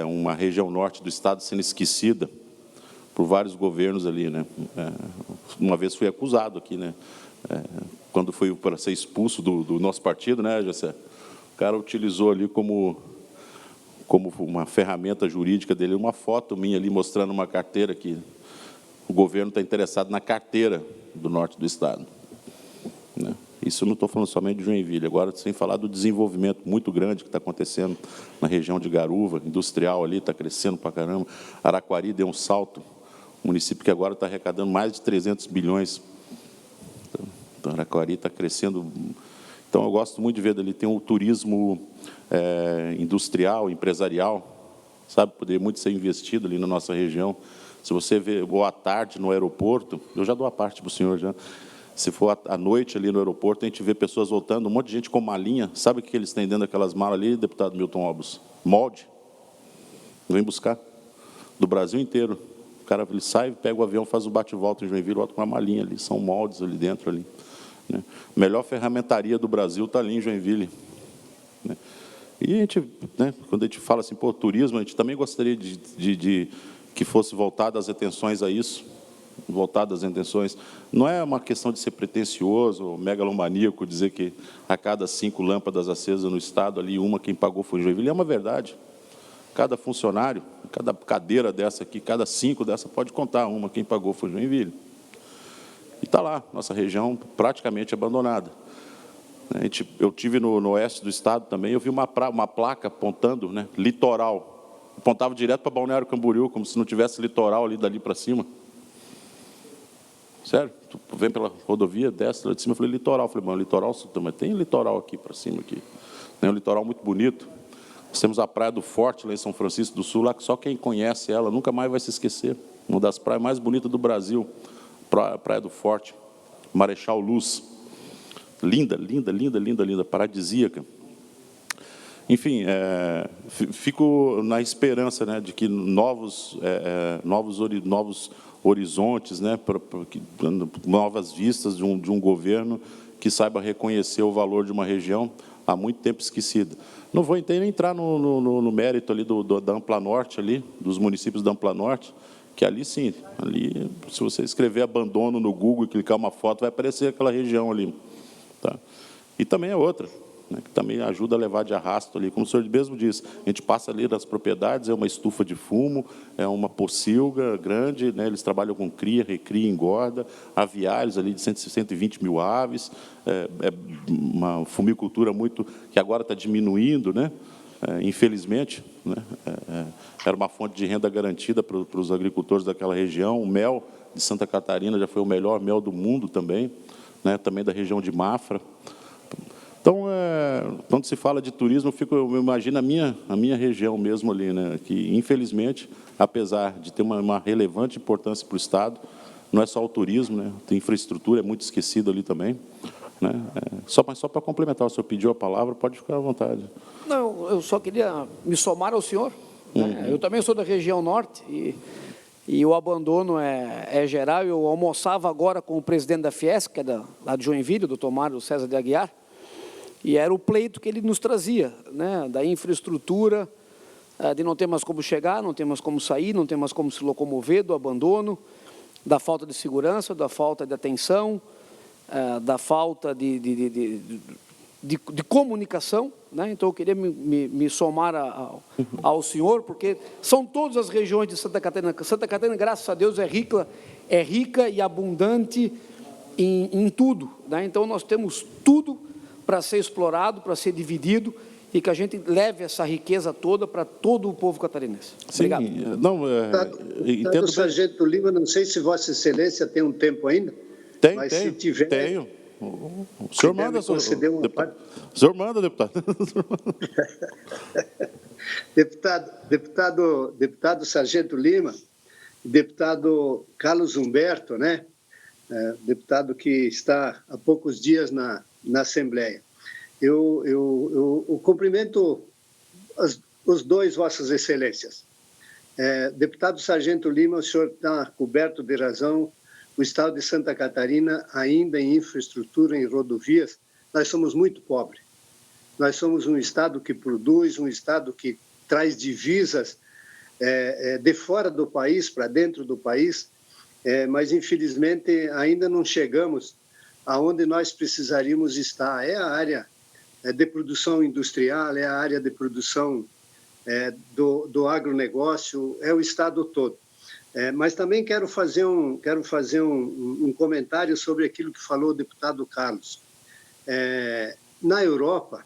uma região norte do estado sendo esquecida por vários governos ali, né? Uma vez fui acusado aqui, né? Quando fui para ser expulso do nosso partido, né, José? O cara utilizou ali como uma ferramenta jurídica dele, uma foto minha ali mostrando uma carteira que o governo está interessado na carteira do norte do estado, né? Isso eu não estou falando somente de Joinville, agora sem falar do desenvolvimento muito grande que está acontecendo na região de Garuva, industrial ali, está crescendo para caramba. Araquari deu um salto, município que agora está arrecadando mais de 300 bilhões. Então, Araquari está crescendo. Então, eu gosto muito de ver dali, tem o turismo industrial, empresarial, sabe, poderia muito ser investido ali na nossa região. Se você vê boa tarde no aeroporto, eu já dou a parte para o senhor já. Se for à noite ali no aeroporto, a gente vê pessoas voltando, um monte de gente com malinha. Sabe o que eles têm dentro daquelas malas ali, deputado Milton Obos? Molde. Vem buscar. Do Brasil inteiro. O cara ele sai, pega o avião, faz o bate-volta em Joinville, volta com uma malinha ali. São moldes ali dentro. Ali, né? A melhor ferramentaria do Brasil está ali em Joinville, né? E a gente, né, quando a gente fala assim, pô, turismo, a gente também gostaria de que fosse voltado as atenções a isso. Voltadas às intenções, não é uma questão de ser pretensioso ou megalomaníaco, dizer que a cada 5 lâmpadas acesas no estado, ali uma quem pagou foi em Joinville, é uma verdade. Cada funcionário, cada cadeira dessa aqui, cada 5 dessa pode contar uma quem pagou foi em Joinville. E está lá, nossa região praticamente abandonada. Eu tive no oeste do estado também, eu vi uma placa apontando, né, litoral, apontava direto para Balneário Camboriú, como se não tivesse litoral ali dali para cima. Sério, tu vem pela rodovia, desce lá de cima, eu falei, litoral. Eu falei, mano, litoral, mas tem litoral aqui para cima, aqui. É um litoral muito bonito. Nós temos a Praia do Forte, lá em São Francisco do Sul, lá que só quem conhece ela nunca mais vai se esquecer. Uma das praias mais bonitas do Brasil, Praia do Forte, Marechal Luz. Linda, linda, linda, linda, linda, paradisíaca. Enfim, fico na esperança, né, de que novos horizontes, né, novas vistas de um governo que saiba reconhecer o valor de uma região há muito tempo esquecida. Não vou entrar no mérito ali da Ampla Norte, ali, dos municípios da Ampla Norte, que ali sim, ali, se você escrever abandono no Google e clicar uma foto, vai aparecer aquela região ali. Tá? E também é outra, né, que também ajuda a levar de arrasto ali. Como o senhor mesmo disse, a gente passa ali das propriedades, é uma estufa de fumo, é uma pocilga grande, né, eles trabalham com cria, recria, engorda, aviários ali de 120 mil aves, uma fumicultura que agora está diminuindo, né, infelizmente, né, era uma fonte de renda garantida para os agricultores daquela região. O mel de Santa Catarina já foi o melhor mel do mundo também, né, também da região de Mafra. Então, quando se fala de turismo, eu imagino a minha região mesmo ali, né, que, infelizmente, apesar de ter uma relevante importância para o Estado, não é só o turismo, né, a infraestrutura é muito esquecida ali também. Né, só para complementar, o senhor pediu a palavra, pode ficar à vontade. Não, eu só queria me somar ao senhor. Né? Eu também sou da região norte e o abandono é geral. Eu almoçava agora com o presidente da Fiesc, que é lá de Joinville, o doutor Mário César de Aguiar, e era o pleito que ele nos trazia, né, da infraestrutura, de não ter mais como chegar, não ter mais como sair, não ter mais como se locomover, do abandono, da falta de segurança, da falta de atenção, da falta de comunicação. Né? Então, eu queria me somar ao senhor, porque são todas as regiões de Santa Catarina. Santa Catarina, graças a Deus, é rica e abundante em tudo. Né? Então, nós temos tudo para ser explorado, para ser dividido, e que a gente leve essa riqueza toda para todo o povo catarinense. Sim, obrigado. Não, Deputado Sargento Lima, não sei se Vossa Excelência tem um tempo ainda, mas se tiver... Tenho. O senhor manda, o senhor manda, deputado. Deputado Sargento Lima, deputado Carlos Humberto, né? Deputado que está há poucos dias na Assembleia. Eu cumprimento os dois Vossas Excelências. Deputado Sargento Lima, o senhor está coberto de razão. O Estado de Santa Catarina, ainda em infraestrutura, em rodovias, nós somos muito pobres. Nós somos um Estado que produz, um Estado que traz divisas de fora do país para dentro do país, mas, infelizmente, ainda não chegamos aonde nós precisaríamos estar. É a área de produção industrial, é a área de produção do agronegócio, é o Estado todo. Mas também quero fazer um comentário sobre aquilo que falou o deputado Carlos. Na Europa,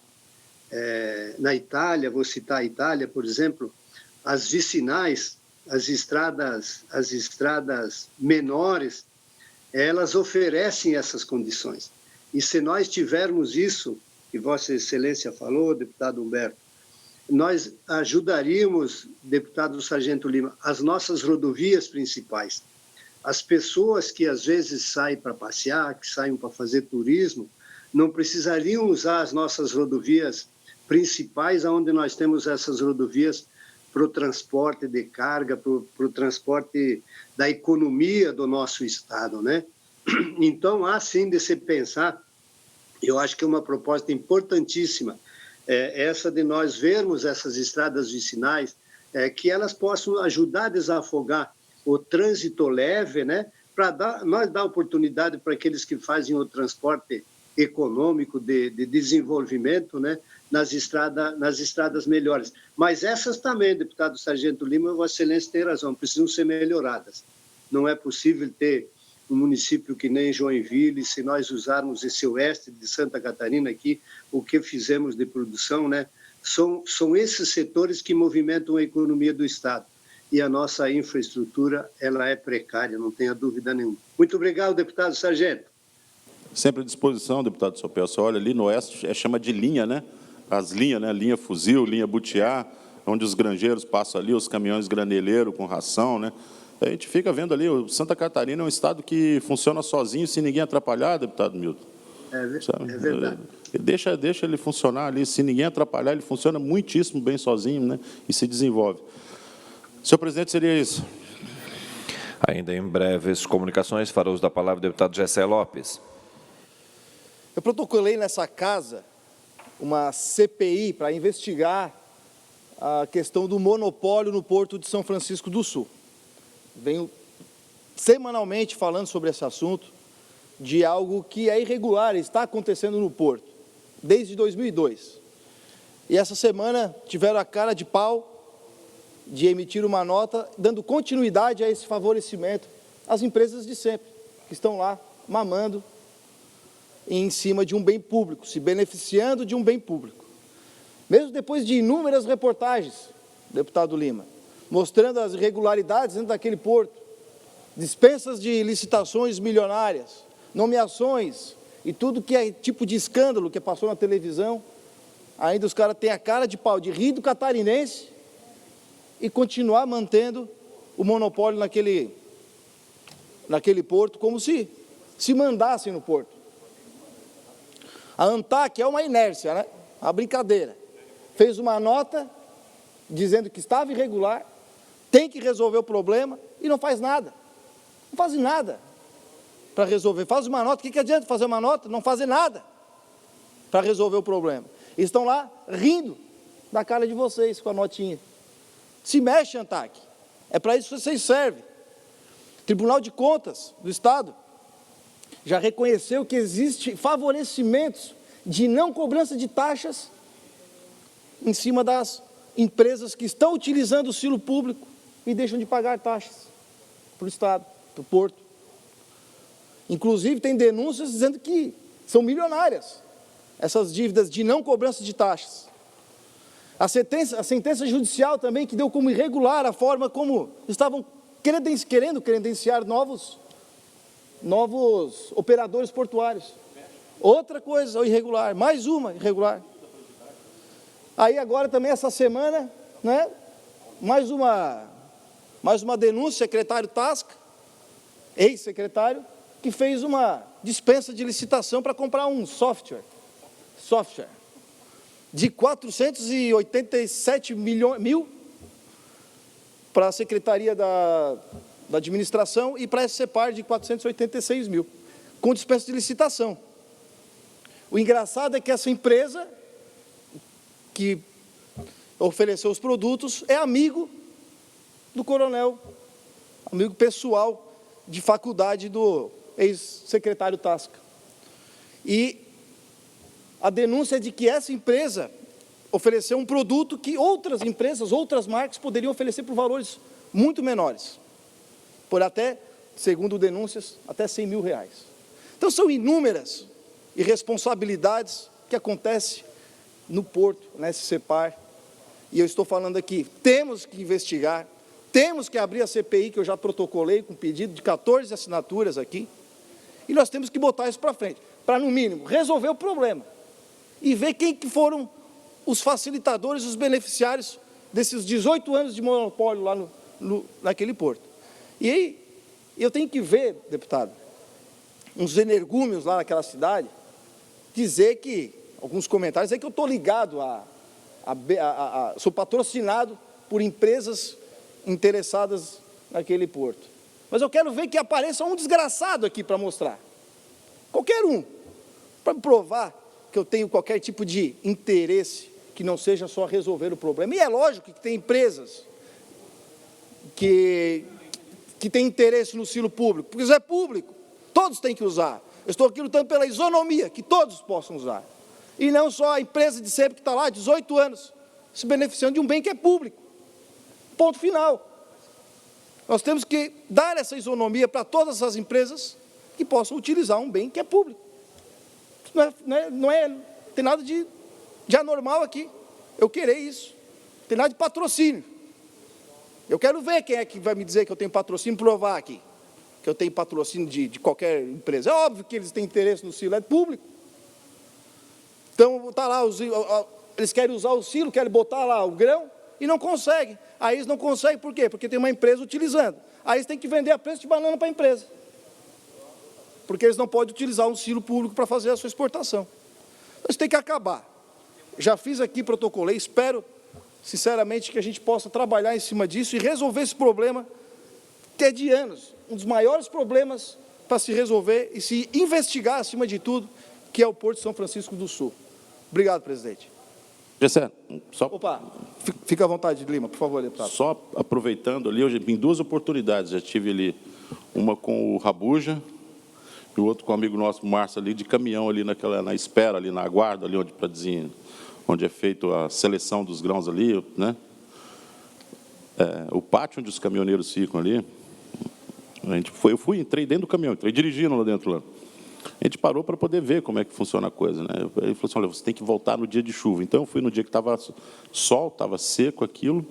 na Itália, vou citar a Itália, por exemplo, as vicinais, as estradas menores, elas oferecem essas condições. E se nós tivermos isso, que Vossa Excelência falou, deputado Humberto, nós ajudaríamos, deputado Sargento Lima, as nossas rodovias principais. As pessoas que às vezes saem para passear, que saem para fazer turismo, não precisariam usar as nossas rodovias principais, onde nós temos essas rodovias para o transporte de carga, para o transporte da economia do nosso Estado, né? Então, há sim de se pensar, eu acho que é uma proposta importantíssima, essa de nós vermos essas estradas vicinais, que elas possam ajudar a desafogar o trânsito leve, né? Para nós dar oportunidade para aqueles que fazem o transporte econômico de desenvolvimento, né? Nas estradas melhores. Mas essas também, deputado Sargento Lima, Vossa Excelência tem razão, precisam ser melhoradas. Não é possível ter um município que nem Joinville, se nós usarmos esse oeste de Santa Catarina aqui, o que fizemos de produção, né? São esses setores que movimentam a economia do Estado. E a nossa infraestrutura, ela é precária, não tenha dúvida nenhuma. Muito obrigado, deputado Sargento. Sempre à disposição, deputado Sopel. Você olha ali no oeste, chama de linha, né? as linhas, né? Linha Fuzil, linha Butiá, onde os granjeiros passam ali, os caminhões graneleiros com ração, né? A gente fica vendo ali, o Santa Catarina é um estado que funciona sozinho, sem ninguém atrapalhar, deputado Milton. É verdade. Deixa ele funcionar ali, se ninguém atrapalhar, ele funciona muitíssimo bem sozinho, né? E se desenvolve. Senhor presidente, seria isso. Ainda em breves comunicações, fará uso da palavra o deputado Gessé Lopes. Eu protocolei nessa casa uma CPI para investigar a questão do monopólio no Porto de São Francisco do Sul. Venho semanalmente falando sobre esse assunto, de algo que é irregular, está acontecendo no Porto, desde 2002. E essa semana tiveram a cara de pau de emitir uma nota dando continuidade a esse favorecimento às empresas de sempre, que estão lá mamando em cima de um bem público, se beneficiando de um bem público. Mesmo depois de inúmeras reportagens, deputado Lima, mostrando as irregularidades dentro daquele porto, dispensas de licitações milionárias, nomeações e tudo que é tipo de escândalo que passou na televisão, ainda os caras têm a cara de pau de rir do catarinense e continuar mantendo o monopólio naquele porto, como se mandassem no porto. A ANTAC é uma inércia, né? Uma brincadeira. Fez uma nota dizendo que estava irregular, tem que resolver o problema e não faz nada. Não fazem nada para resolver. Faz uma nota, o que adianta fazer uma nota? Não fazer nada para resolver o problema. Eles estão lá rindo da cara de vocês com a notinha. Se mexe, ANTAC. É para isso que vocês servem. O Tribunal de Contas do Estado já reconheceu que existe favorecimentos de não cobrança de taxas em cima das empresas que estão utilizando o silo público e deixam de pagar taxas para o Estado, para o Porto. Inclusive, tem denúncias dizendo que são milionárias essas dívidas de não cobrança de taxas. A sentença judicial também, que deu como irregular a forma como estavam querendo credenciar novos operadores portuários. Outra coisa irregular, mais uma irregular. Aí agora também essa semana, né, mais uma denúncia, secretário Tasca, ex-secretário, que fez uma dispensa de licitação para comprar um software de 487 mil para a Secretaria da Administração e para a SCEPAR de 486 mil, com dispensa de licitação. O engraçado é que essa empresa que ofereceu os produtos é amigo do coronel, amigo pessoal de faculdade do ex-secretário Tasca. E a denúncia é de que essa empresa ofereceu um produto que outras empresas, outras marcas poderiam oferecer por valores muito menores, por até, segundo denúncias, até 100 mil reais. Então são inúmeras irresponsabilidades que acontecem no Porto, na SCEPAR, e eu estou falando aqui, temos que investigar, temos que abrir a CPI, que eu já protocolei com pedido de 14 assinaturas aqui, e nós temos que botar isso para frente, para, no mínimo, resolver o problema e ver quem que foram os facilitadores, os beneficiários desses 18 anos de monopólio lá naquele porto. E aí, eu tenho que ver, deputado, uns energúmeos lá naquela cidade, dizer que, alguns comentários, que eu estou ligado sou patrocinado por empresas interessadas naquele porto. Mas eu quero ver que apareça um desgraçado aqui para mostrar. Qualquer um, para provar que eu tenho qualquer tipo de interesse que não seja só resolver o problema. E é lógico que tem empresas que têm interesse no silo público, porque isso é público, todos têm que usar. Eu estou aqui lutando pela isonomia, que todos possam usar. E não só a empresa de sempre que está lá, 18 anos, se beneficiando de um bem que é público. Ponto final. Nós temos que dar essa isonomia para todas as empresas que possam utilizar um bem que é público. Não tem nada de anormal aqui. Eu querer isso. Não tem nada de patrocínio. Eu quero ver quem é que vai me dizer que eu tenho patrocínio, provar aqui que eu tenho patrocínio de qualquer empresa. É óbvio que eles têm interesse no silo, é público. Então, está lá, Eles querem usar o silo, querem botar lá o grão e não conseguem. Aí eles não conseguem por quê? Porque tem uma empresa utilizando. Aí eles têm que vender a preço de banana para a empresa. Porque eles não podem utilizar um silo público para fazer a sua exportação. Isso tem que acabar. Já fiz aqui, protocolei, espero, sinceramente, que a gente possa trabalhar em cima disso e resolver esse problema, que é de anos, um dos maiores problemas para se resolver e se investigar, acima de tudo, que é o Porto de São Francisco do Sul. Obrigado, presidente. Gessé, só... Opa, fica à vontade, Lima, por favor, deputado. Só aproveitando ali, eu em duas oportunidades, já tive ali, uma com o Rabuja, e o outro com o amigo nosso, Márcio, ali, de caminhão, ali na espera, ali na guarda, ali onde é feita a seleção dos grãos ali, né? O pátio onde os caminhoneiros ficam ali, entrei dentro do caminhão, entrei dirigindo lá dentro. Lá. A gente parou para poder ver como é que funciona a coisa, né? Ele falou assim, olha, você tem que voltar no dia de chuva. Então, eu fui no dia que estava sol, estava seco aquilo,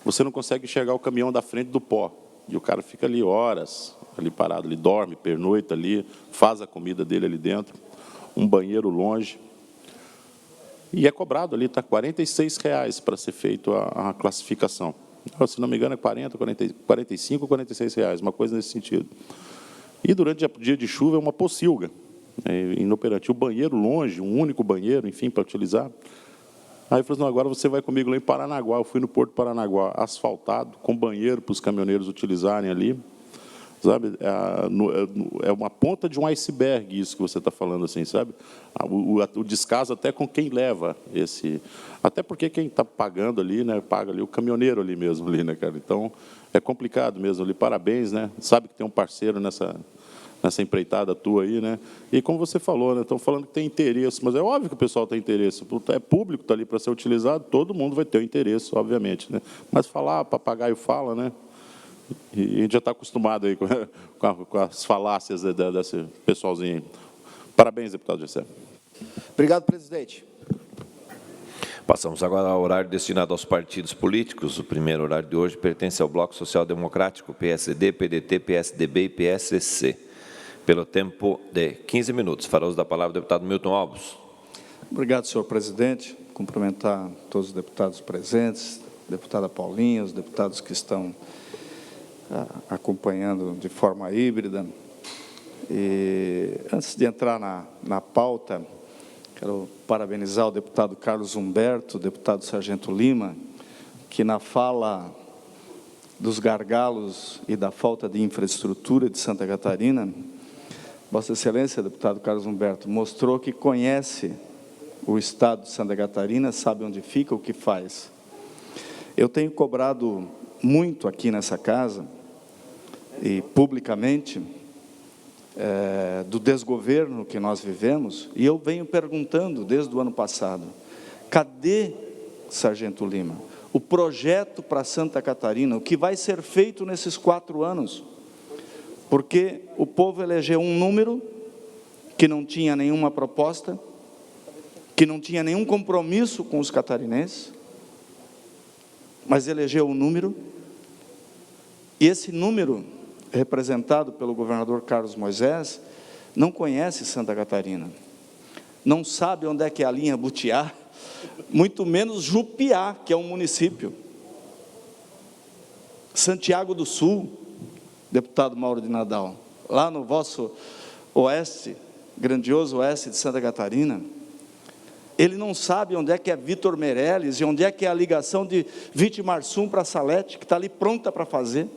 você não consegue enxergar o caminhão da frente do pó. E o cara fica ali horas, ali parado, ele dorme, pernoita ali, faz a comida dele ali dentro, um banheiro longe. E é cobrado ali, está R$ 46 para ser feito a classificação. Se não me engano, é 45 ou 46 reais, uma coisa nesse sentido. E durante o dia de chuva é uma pocilga, inoperante. O banheiro longe, um único banheiro, enfim, para utilizar. Aí eu falei, não, agora você vai comigo lá em Paranaguá. Eu fui no Porto de Paranaguá, asfaltado, com banheiro para os caminhoneiros utilizarem ali. Sabe? É uma ponta de um iceberg isso que você está falando, assim, sabe? O descaso até com quem leva esse... Até porque quem está pagando ali, né, paga ali o caminhoneiro ali mesmo, ali, né, cara? Então, é complicado mesmo ali. Parabéns, né? Sabe que tem um parceiro nessa empreitada tua aí, né? E como você falou, né? Estão falando que tem interesse, mas é óbvio que o pessoal tem interesse. É público, está ali para ser utilizado, todo mundo vai ter o interesse, obviamente, né? Mas falar, papagaio fala, né? E a gente já está acostumado aí com as falácias desse pessoalzinho aí. Parabéns, deputado Gessé. Obrigado, presidente. Passamos agora ao horário destinado aos partidos políticos. O primeiro horário de hoje pertence ao Bloco Social Democrático, PSD, PDT, PSDB e PSC. Pelo tempo de 15 minutos. Fará uso da palavra o deputado Milton Alves. Obrigado, senhor presidente. Cumprimentar todos os deputados presentes, deputada Paulinha, os deputados que estão acompanhando de forma híbrida. E antes de entrar na pauta, quero parabenizar o deputado Carlos Humberto, o deputado Sargento Lima, que na fala dos gargalos e da falta de infraestrutura de Santa Catarina, Vossa Excelência, deputado Carlos Humberto, mostrou que conhece o estado de Santa Catarina, sabe onde fica, o que faz. Eu tenho cobrado muito aqui nessa casa, e publicamente, do desgoverno que nós vivemos, e eu venho perguntando desde o ano passado, cadê, Sargento Lima, o projeto para Santa Catarina, o que vai ser feito nesses 4 anos? Porque o povo elegeu um número que não tinha nenhuma proposta, que não tinha nenhum compromisso com os catarinenses, mas elegeu um número, e esse número, representado pelo governador Carlos Moisés, não conhece Santa Catarina, não sabe onde é que é a linha Butiá, muito menos Jupiá, que é um município. Santiago do Sul, deputado Mauro de Nadal, lá no vosso oeste, grandioso oeste de Santa Catarina, ele não sabe onde é que é Vitor Meirelles e onde é que é a ligação de Vitimarsum para Salete, que está ali pronta para fazer.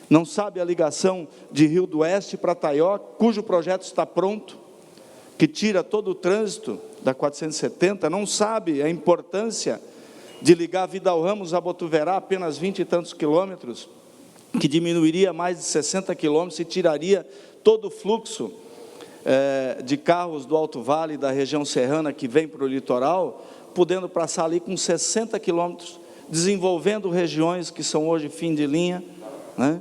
Não sabe a ligação de Rio do Oeste para Taió, cujo projeto está pronto, que tira todo o trânsito da 470, não sabe a importância de ligar Vidal Ramos a Botuverá, apenas 20 e tantos quilômetros, que diminuiria mais de 60 quilômetros e tiraria todo o fluxo de carros do Alto Vale, da região serrana, que vem para o litoral, podendo passar ali com 60 quilômetros, desenvolvendo regiões que são hoje fim de linha, né?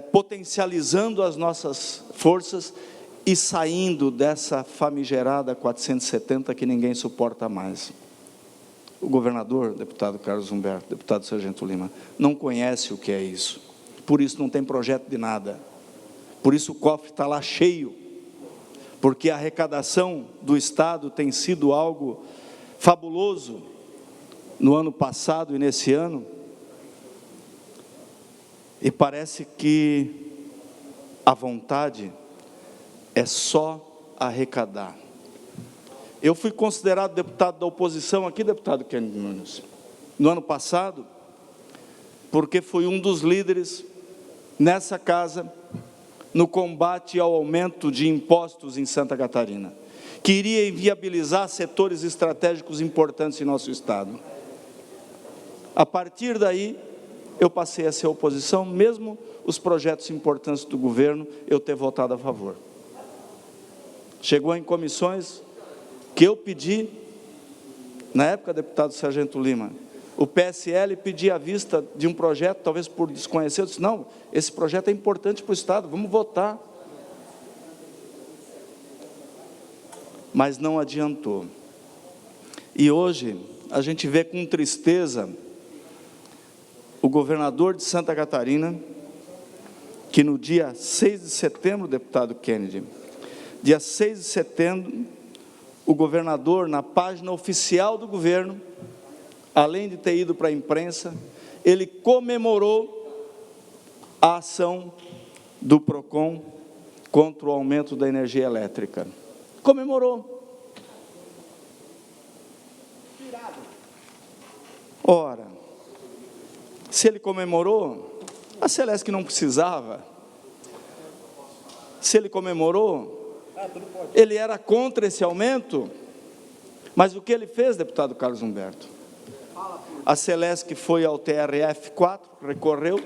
Potencializando as nossas forças e saindo dessa famigerada 470 que ninguém suporta mais. O governador, deputado Carlos Humberto, deputado Sargento Lima, não conhece o que é isso. Por isso não tem projeto de nada. Por isso o cofre está lá cheio. porque a arrecadação do Estado tem sido algo fabuloso no ano passado e nesse ano, e parece que a vontade é só arrecadar. Eu fui considerado deputado da oposição aqui, deputado Kennedy Nunes, no ano passado, porque fui um dos líderes nessa casa no combate ao aumento de impostos em Santa Catarina, que iria inviabilizar setores estratégicos importantes em nosso Estado. A partir daí, eu passei a ser oposição, mesmo os projetos importantes do governo, eu ter votado a favor. Chegou em comissões que eu pedi, na época, deputado Sargento Lima, o PSL pedia a vista de um projeto, talvez por desconhecer, eu disse, não, esse projeto é importante para o Estado, vamos votar. Mas não adiantou. E hoje, a gente vê com tristeza o governador de Santa Catarina, que no dia 6 de setembro, deputado Kennedy, dia 6 de setembro, o governador, na página oficial do governo, além de ter ido para a imprensa, ele comemorou a ação do PROCON contra o aumento da energia elétrica. Comemorou. Ora, se ele comemorou, a Celesc não precisava. Se ele comemorou, ele era contra esse aumento, mas o que ele fez, deputado Carlos Humberto? A Celesc foi ao TRF4, recorreu,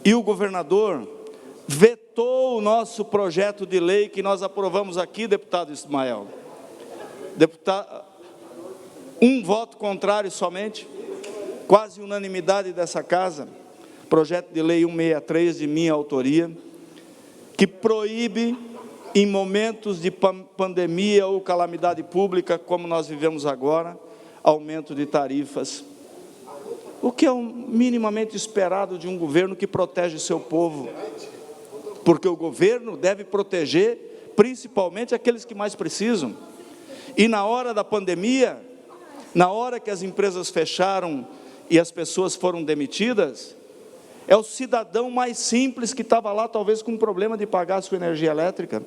e o governador vetou o nosso projeto de lei que nós aprovamos aqui, deputado Ismael. Um voto contrário somente, quase unanimidade dessa casa, projeto de lei 163 de minha autoria, que proíbe, em momentos de pandemia ou calamidade pública, como nós vivemos agora, aumento de tarifas, o que é minimamente esperado de um governo que protege seu povo, porque o governo deve proteger principalmente aqueles que mais precisam. E na hora da pandemia, na hora que as empresas fecharam e as pessoas foram demitidas, é o cidadão mais simples que estava lá, talvez com um problema de pagar a sua energia elétrica.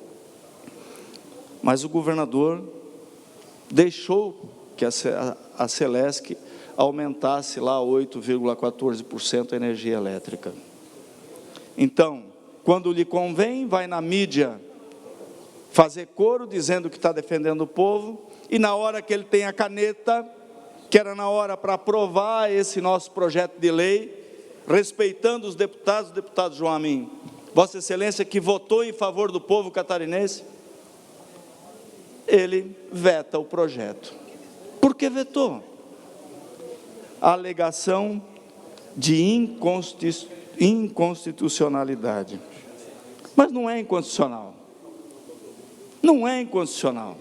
Mas o governador deixou que a Celesc aumentasse lá 8,14% a energia elétrica. Então, quando lhe convém, vai na mídia fazer coro, dizendo que está defendendo o povo, e na hora que ele tem a caneta, que era na hora para aprovar esse nosso projeto de lei, respeitando os deputados, o deputado João Amin, Vossa Excelência, que votou em favor do povo catarinense, ele veta o projeto. Por que vetou? A alegação de inconstitucionalidade. Mas não é inconstitucional. Não é inconstitucional.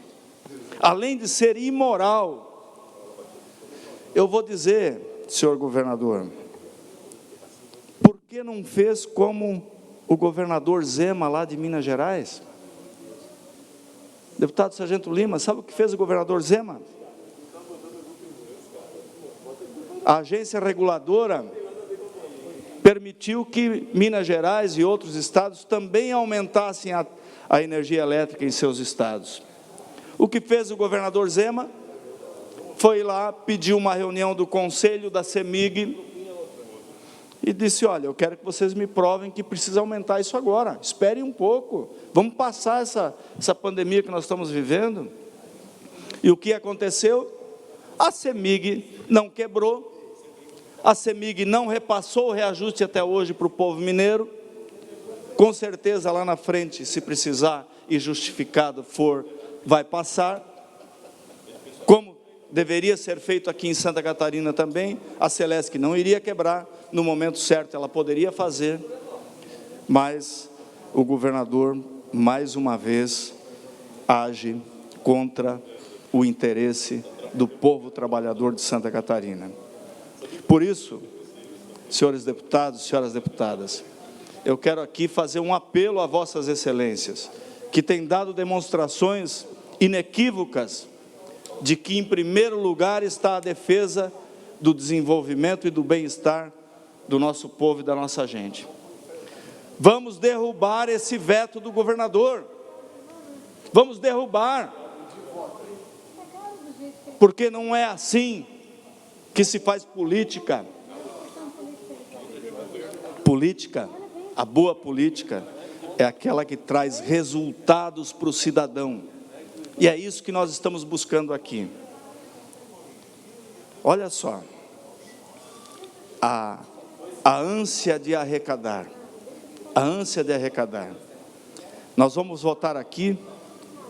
Além de ser imoral, eu vou dizer, senhor governador, por que não fez como o governador Zema, lá de Minas Gerais? Deputado Sargento Lima, sabe o que fez o governador Zema? A agência reguladora permitiu que Minas Gerais e outros estados também aumentassem a energia elétrica em seus estados. O que fez o governador Zema? Foi lá, pediu uma reunião do conselho da CEMIG e disse, olha, eu quero que vocês me provem que precisa aumentar isso agora, esperem um pouco, vamos passar essa pandemia que nós estamos vivendo. E o que aconteceu? A CEMIG não quebrou, a CEMIG não repassou o reajuste até hoje para o povo mineiro, com certeza lá na frente, se precisar e justificado for, vai passar, como deveria ser feito aqui em Santa Catarina também. A Celesc não iria quebrar, no momento certo ela poderia fazer, mas o governador, mais uma vez, age contra o interesse do povo trabalhador de Santa Catarina. Por isso, senhores deputados, senhoras deputadas, eu quero aqui fazer um apelo a vossas excelências, que têm dado demonstrações inequívocas de que, em primeiro lugar, está a defesa do desenvolvimento e do bem-estar do nosso povo e da nossa gente. Vamos derrubar esse veto do governador. Vamos derrubar. Porque não é assim que se faz política. Política, a boa política, é aquela que traz resultados para o cidadão. E é isso que nós estamos buscando aqui. Olha só, a ânsia de arrecadar, a ânsia de arrecadar. Nós vamos votar aqui,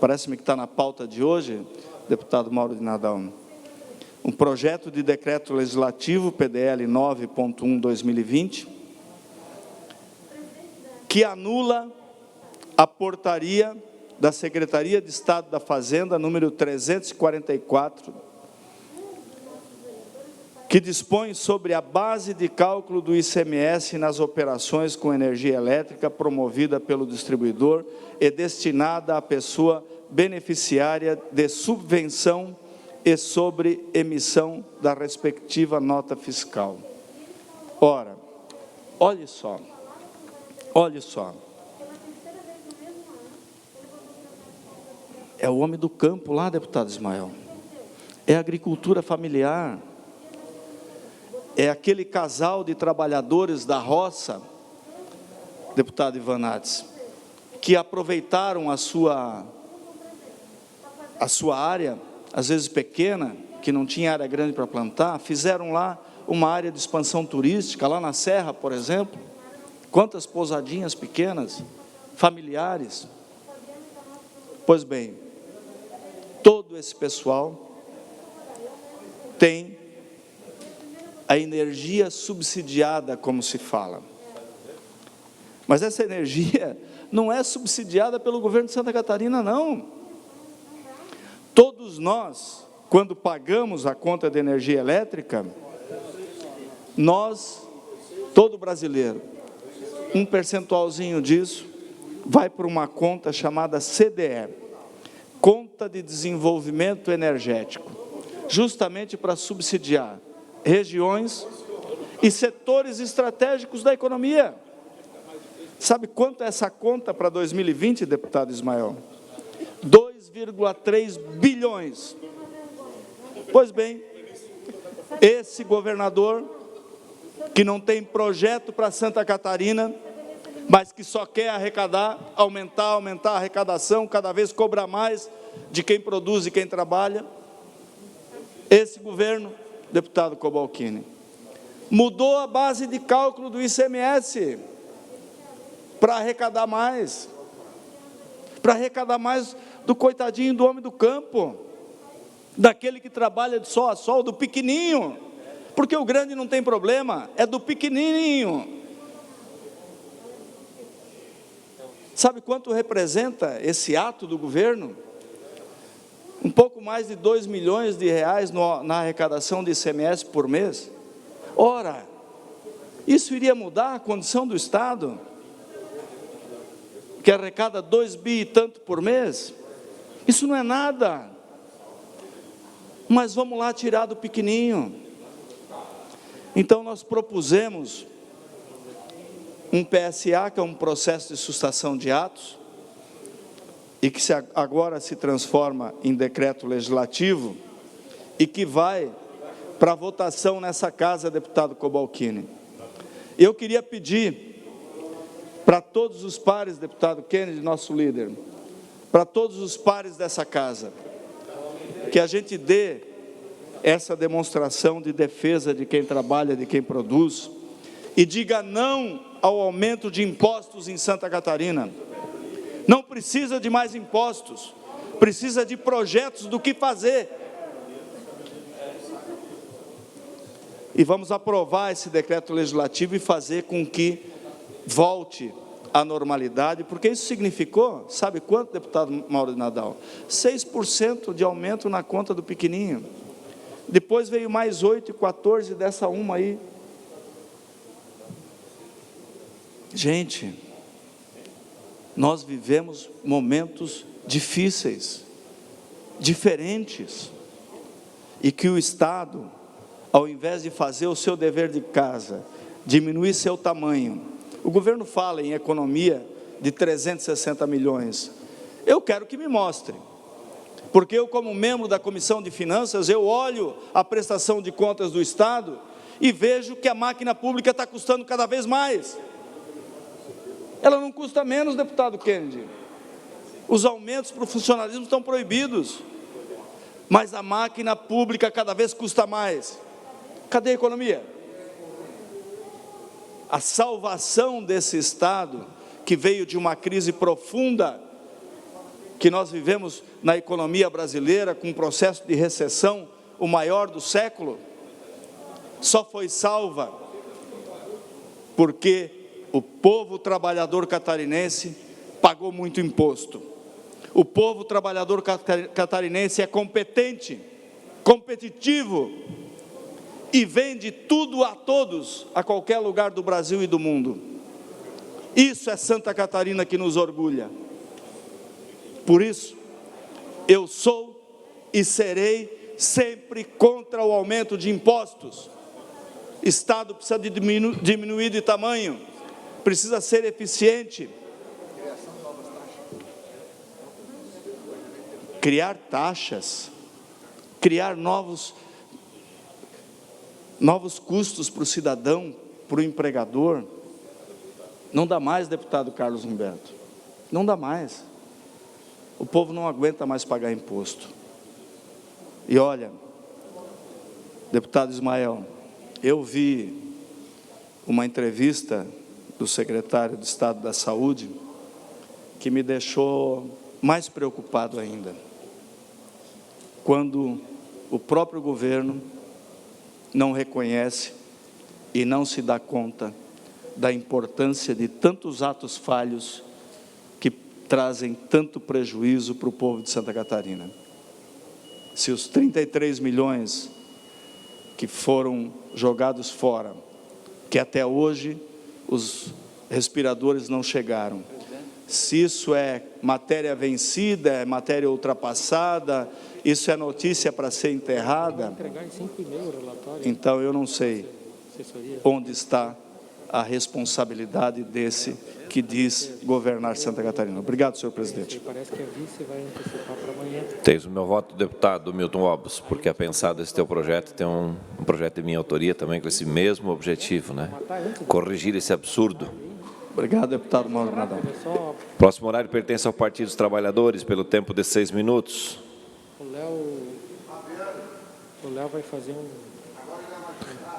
parece-me que está na pauta de hoje, deputado Mauro de Nadal, um projeto de decreto legislativo, PDL 9.1/2020, que anula a portaria da Secretaria de Estado da Fazenda, número 344, que dispõe sobre a base de cálculo do ICMS nas operações com energia elétrica promovida pelo distribuidor e destinada à pessoa beneficiária de subvenção e sobre emissão da respectiva nota fiscal. Ora, olhe só, é o homem do campo lá, deputado Ismael, é a agricultura familiar, é aquele casal de trabalhadores da roça, deputado Ivanates, que aproveitaram a sua área, às vezes pequena, que não tinha área grande para plantar, fizeram lá uma área de expansão turística, lá na Serra, por exemplo. Quantas pousadinhas pequenas, familiares. Pois bem, todo esse pessoal tem a energia subsidiada, como se fala. Mas essa energia não é subsidiada pelo governo de Santa Catarina, não. Todos nós, quando pagamos a conta de energia elétrica, todo brasileiro, um percentualzinho disso vai para uma conta chamada CDE, Conta de Desenvolvimento Energético, justamente para subsidiar regiões e setores estratégicos da economia. Sabe quanto é essa conta para 2020, deputado Ismael? 2,3 bilhões. Pois bem, esse governador, que não tem projeto para Santa Catarina, mas que só quer arrecadar, aumentar a arrecadação, cada vez cobrar mais de quem produz e quem trabalha. Esse governo, deputado Cobalcini, mudou a base de cálculo do ICMS para arrecadar mais do coitadinho do homem do campo, daquele que trabalha de sol a sol, do pequenininho, porque o grande não tem problema, é do pequenininho. Sabe quanto representa esse ato do governo? Um pouco mais de 2 milhões de reais na arrecadação de ICMS por mês. Ora, isso iria mudar a condição do Estado, que arrecada 2 bi e tanto por mês? Isso não é nada. Mas vamos lá tirar do pequenininho. Então nós propusemos um PSA, que é um processo de sustação de atos, e que agora se transforma em decreto legislativo, e que vai para votação nessa casa, deputado Cobalcini. Eu queria pedir para todos os pares, deputado Kennedy, nosso líder, para todos os pares dessa casa, que a gente dê essa demonstração de defesa de quem trabalha, de quem produz, e diga não ao aumento de impostos em Santa Catarina. Não precisa de mais impostos, precisa de projetos do que fazer. E vamos aprovar esse decreto legislativo e fazer com que volte à normalidade, porque isso significou, sabe quanto, deputado Mauro de Nadal? 6% de aumento na conta do pequenininho. Depois veio mais 8 e 14 dessa uma aí. Gente, nós vivemos momentos difíceis, diferentes, e que o Estado, ao invés de fazer o seu dever de casa, diminuir seu tamanho, o governo fala em economia de 360 milhões, eu quero que me mostre, porque eu, como membro da Comissão de Finanças, eu olho a prestação de contas do Estado e vejo que a máquina pública está custando cada vez mais. Ela não custa menos, deputado Kennedy. Os aumentos para o funcionalismo estão proibidos, mas a máquina pública cada vez custa mais. Cadê a economia? A salvação desse Estado, que veio de uma crise profunda, que nós vivemos na economia brasileira, com um processo de recessão, o maior do século, só foi salva porque o povo trabalhador catarinense pagou muito imposto. O povo trabalhador catarinense é competente, competitivo e vende tudo a todos, a qualquer lugar do Brasil e do mundo. Isso é Santa Catarina que nos orgulha. Por isso, eu sou e serei sempre contra o aumento de impostos. Estado precisa de diminuir de tamanho, precisa ser eficiente. Criar taxas, criar novos custos para o cidadão, para o empregador, não dá mais, deputado Carlos Humberto, não dá mais. O povo não aguenta mais pagar imposto. E olha, deputado Ismael, eu vi uma entrevista do secretário de Estado da Saúde que me deixou mais preocupado ainda. Quando o próprio governo não reconhece e não se dá conta da importância de tantos atos falhos que trazem tanto prejuízo para o povo de Santa Catarina. Se os 33 milhões que foram jogados fora, que até hoje os respiradores não chegaram, se isso é matéria vencida, é matéria ultrapassada, isso é notícia para ser enterrada, então eu não sei onde está a responsabilidade desse que diz governar Santa Catarina. Obrigado, senhor presidente. Parece que a vice vai antecipar para amanhã. Tens o meu voto, deputado Milton Obos, porque é pensado esse teu projeto, tem um projeto de minha autoria também com esse mesmo objetivo, né? Corrigir esse absurdo. Obrigado, deputado Mauro Nadal. Próximo horário pertence ao Partido dos Trabalhadores, pelo tempo de 6 minutos. O Léo vai fazer um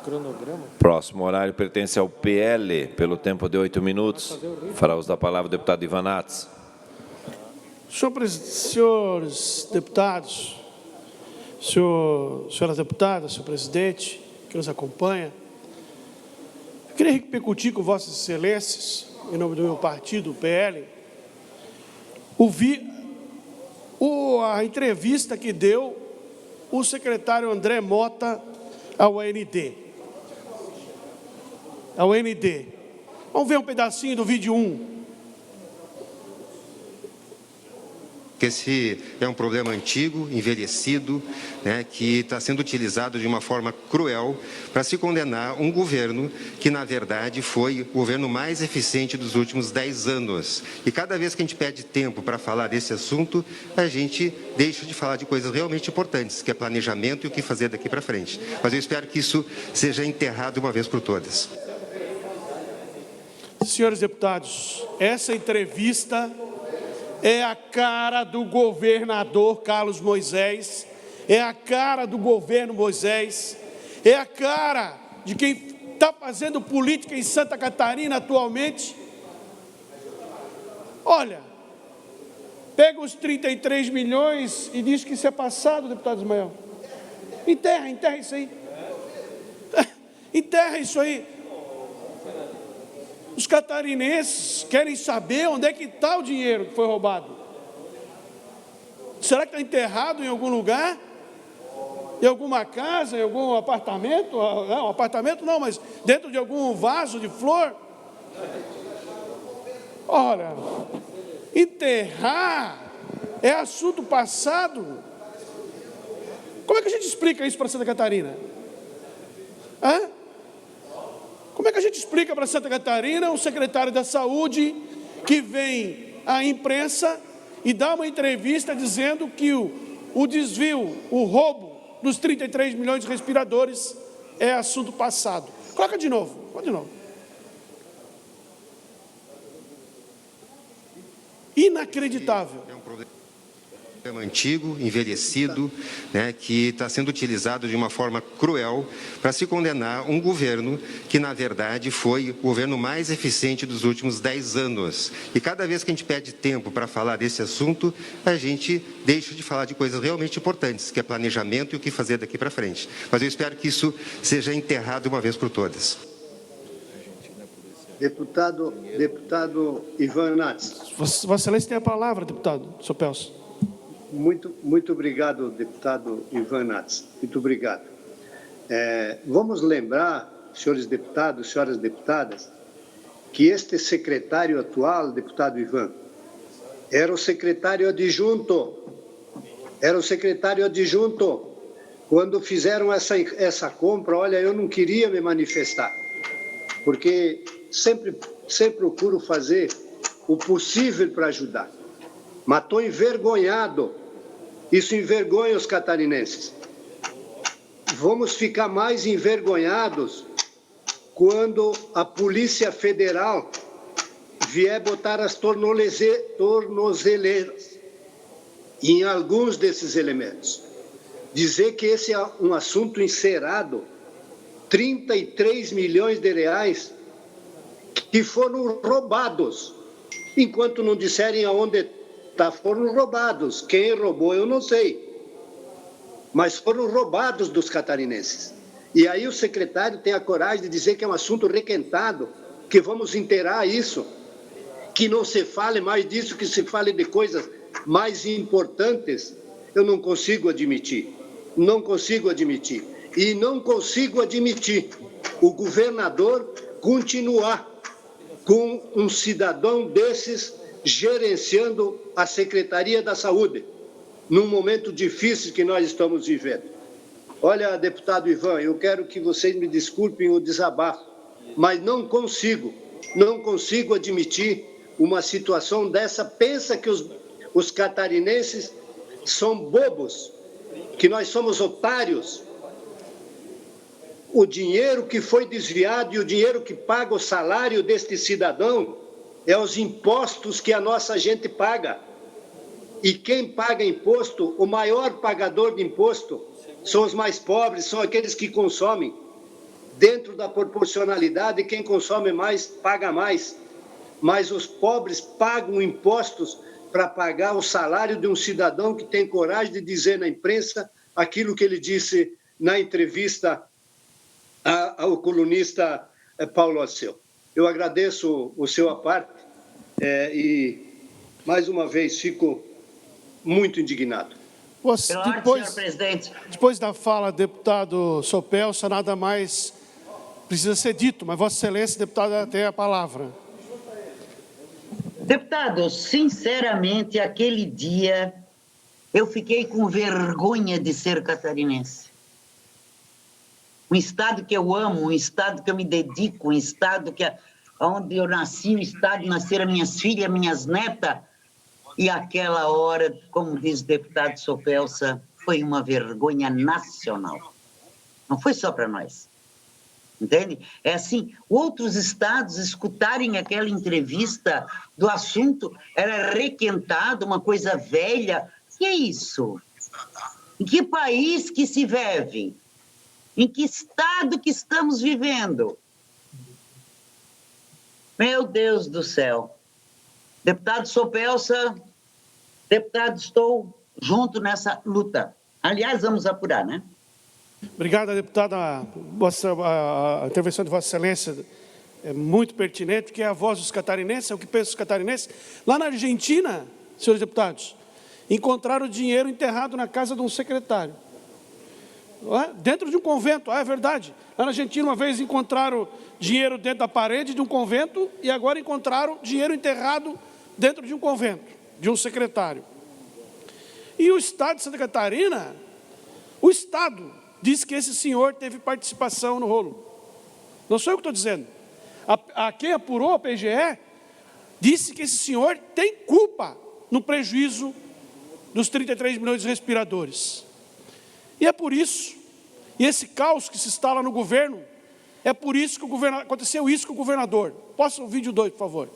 cronograma. Próximo horário pertence ao PL, pelo tempo de 8 minutos. Fará uso da palavra o deputado Ivan Nats. Senhores deputados, senhoras deputadas, senhor presidente, que nos acompanha, eu queria repercutir com vossas excelências, em nome do meu partido, o PL, a entrevista que deu o secretário André Mota ao AND. Vamos ver um pedacinho do vídeo 1. Esse é um problema antigo, envelhecido, né, que está sendo utilizado de uma forma cruel para se condenar um governo que, na verdade, foi o governo mais eficiente dos últimos 10 anos. E cada vez que a gente pede tempo para falar desse assunto, a gente deixa de falar de coisas realmente importantes, que é planejamento e o que fazer daqui para frente. Mas eu espero que isso seja enterrado uma vez por todas. Senhores deputados, essa entrevista é a cara do governador Carlos Moisés, é a cara do governo Moisés, é a cara de quem está fazendo política em Santa Catarina atualmente. Olha, pega os 33 milhões e diz que isso é passado, deputado Ismael. Enterra isso aí. Enterra isso aí. Os catarinenses querem saber onde é que está o dinheiro que foi roubado. Será que está enterrado em algum lugar? Em alguma casa, em algum apartamento? Não, apartamento não, mas dentro de algum vaso de flor? Ora, enterrar é assunto passado. Como é que a gente explica isso para Santa Catarina? Hã? Como é que a gente explica para Santa Catarina o secretário da Saúde que vem à imprensa e dá uma entrevista dizendo que o desvio, o roubo dos 33 milhões de respiradores é assunto passado? Coloca de novo, de novo. Inacreditável. É um problema antigo, envelhecido, né, que está sendo utilizado de uma forma cruel para se condenar um governo que, na verdade, foi o governo mais eficiente dos últimos 10 anos. E cada vez que a gente pede tempo para falar desse assunto, a gente deixa de falar de coisas realmente importantes, que é planejamento e o que fazer daqui para frente. Mas eu espero que isso seja enterrado uma vez por todas. Deputado Ivan Nats. Vossa Excelência tem a palavra, deputado Sopelsa. Muito obrigado, deputado Ivan Nats. Muito obrigado. Vamos lembrar, senhores deputados, senhoras deputadas, que este secretário atual, deputado Ivan, era o secretário adjunto. Era o secretário adjunto. Quando fizeram essa compra, olha, eu não queria me manifestar, porque sempre procuro fazer o possível para ajudar. Mas estou envergonhado. Isso envergonha os catarinenses. Vamos ficar mais envergonhados quando a Polícia Federal vier botar as tornozeleiras em alguns desses elementos. Dizer que esse é um assunto encerrado, 33 milhões de reais que foram roubados, enquanto não disserem aonde foram roubados. Quem roubou eu não sei, mas foram roubados dos catarinenses. E aí o secretário tem a coragem de dizer que é um assunto requentado, que vamos inteirar isso, que não se fale mais disso, que se fale de coisas mais importantes. Eu não consigo admitir, não consigo admitir. E não consigo admitir o governador continuar com um cidadão desses gerenciando a Secretaria da Saúde, num momento difícil que nós estamos vivendo. Olha, deputado Ivan, eu quero que vocês me desculpem o desabafo, mas não consigo admitir uma situação dessa. Pensa que os catarinenses são bobos, que nós somos otários. O dinheiro que foi desviado e o dinheiro que paga o salário deste cidadão é os impostos que a nossa gente paga. E quem paga imposto, o maior pagador de imposto, são os mais pobres, são aqueles que consomem. Dentro da proporcionalidade, quem consome mais, paga mais. Mas os pobres pagam impostos para pagar o salário de um cidadão que tem coragem de dizer na imprensa aquilo que ele disse na entrevista ao colunista Paulo Alceu. Eu agradeço o seu aparte e, mais uma vez, fico muito indignado. Depois da fala, deputado Sopelsa, nada mais precisa ser dito, mas Vossa Excelência, deputada, tem a palavra. Deputado, sinceramente, aquele dia eu fiquei com vergonha de ser catarinense. Um estado que eu amo, um estado que eu me dedico, um estado onde eu nasci, um estado onde nasceram minhas filhas, minhas netas. E aquela hora, como diz o deputado Sopelsa, foi uma vergonha nacional. Não foi só para nós. Entende? É assim, outros estados escutarem aquela entrevista do assunto, era requentado, uma coisa velha. Que é isso? Em que país que se vive? Em que estado que estamos vivendo? Meu Deus do céu. Deputado Sopelsa, deputado, estou junto nessa luta. Aliás, vamos apurar, né? Obrigado, deputada. A intervenção de Vossa Excelência é muito pertinente, porque é a voz dos catarinenses, é o que pensam os catarinenses. Lá na Argentina, senhores deputados, encontraram o dinheiro enterrado na casa de um secretário. dentro de um convento, é verdade. Lá na Argentina, uma vez encontraram dinheiro dentro da parede de um convento e agora encontraram dinheiro enterrado dentro de um convento, de um secretário. E o Estado de Santa Catarina, o Estado diz que esse senhor teve participação no rolo. Não sou eu que estou dizendo. Quem apurou a PGE disse que esse senhor tem culpa no prejuízo dos 33 milhões de respiradores. E é por isso, e esse caos que se instala no governo, é por isso que aconteceu isso com o governador. Posso o vídeo 2, por favor?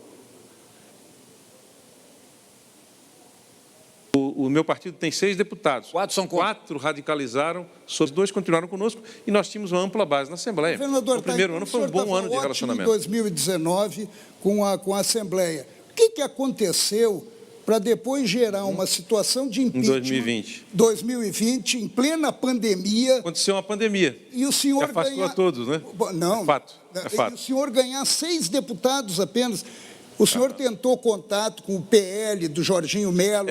O meu partido tem 6 deputados. 4 radicalizaram, 2 continuaram conosco e nós tínhamos uma ampla base na Assembleia. O primeiro ano foi um bom ano de relacionamento. Em 2019, com a Assembleia. O que aconteceu para depois gerar uma situação de impeachment? Em 2020, em plena pandemia. Aconteceu uma pandemia. E o senhor afastou a todos, né? Não. É fato. É fato. E o senhor ganhar 6 deputados apenas. O senhor tentou contato com o PL do Jorginho Melo,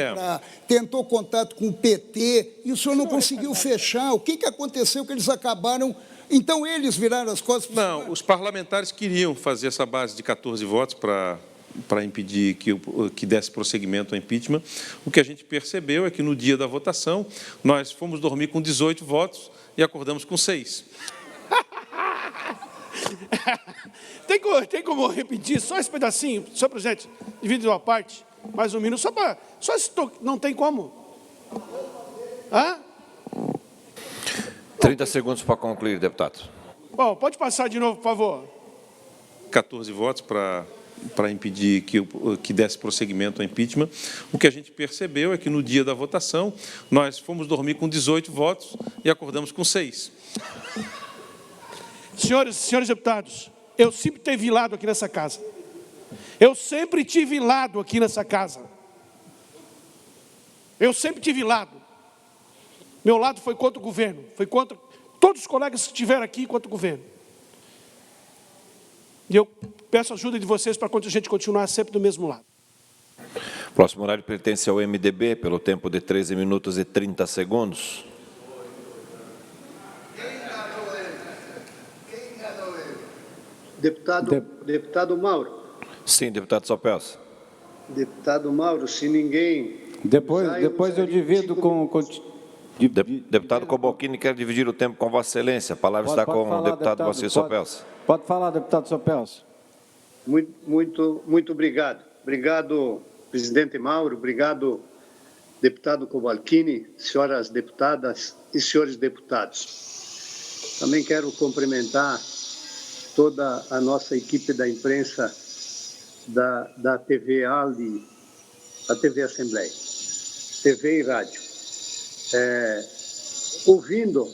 tentou contato com o PT, e o senhor não conseguiu fechar. O que aconteceu que eles acabaram... Então, eles viraram as costas... Não, os parlamentares queriam fazer essa base de 14 votos para impedir que desse prosseguimento ao impeachment. O que a gente percebeu é que, no dia da votação, nós fomos dormir com 18 votos e acordamos com 6. Tem como repetir só esse pedacinho, senhor presidente, divide uma parte, mais um minuto, só esse toque, não tem como? 30 segundos para concluir, deputado. Bom, pode passar de novo, por favor. 14 votos para impedir que desse prosseguimento ao impeachment. O que a gente percebeu é que, no dia da votação, nós fomos dormir com 18 votos e acordamos com 6. Senhores deputados, eu sempre tive lado aqui nessa casa. Eu sempre tive lado aqui nessa casa. Eu sempre tive lado. Meu lado foi contra o governo, foi contra todos os colegas que estiveram aqui contra o governo. E eu peço a ajuda de vocês para a gente continuar sempre do mesmo lado. Próximo horário pertence ao MDB, pelo tempo de 13 minutos e 30 segundos. Deputado Mauro. Sim, deputado Sopelsa. Deputado Mauro, se ninguém... Depois eu divido com... Deputado Cobalcini quer dividir o tempo com Vossa Excelência. A palavra está com o deputado Vacir Sopelsa. Pode falar, deputado Sopelsa. Muito obrigado. Obrigado, presidente Mauro. Obrigado, deputado Cobalcini, senhoras deputadas e senhores deputados. Também quero cumprimentar toda a nossa equipe da imprensa da TV ALDE, a TV Assembleia, TV e rádio. Ouvindo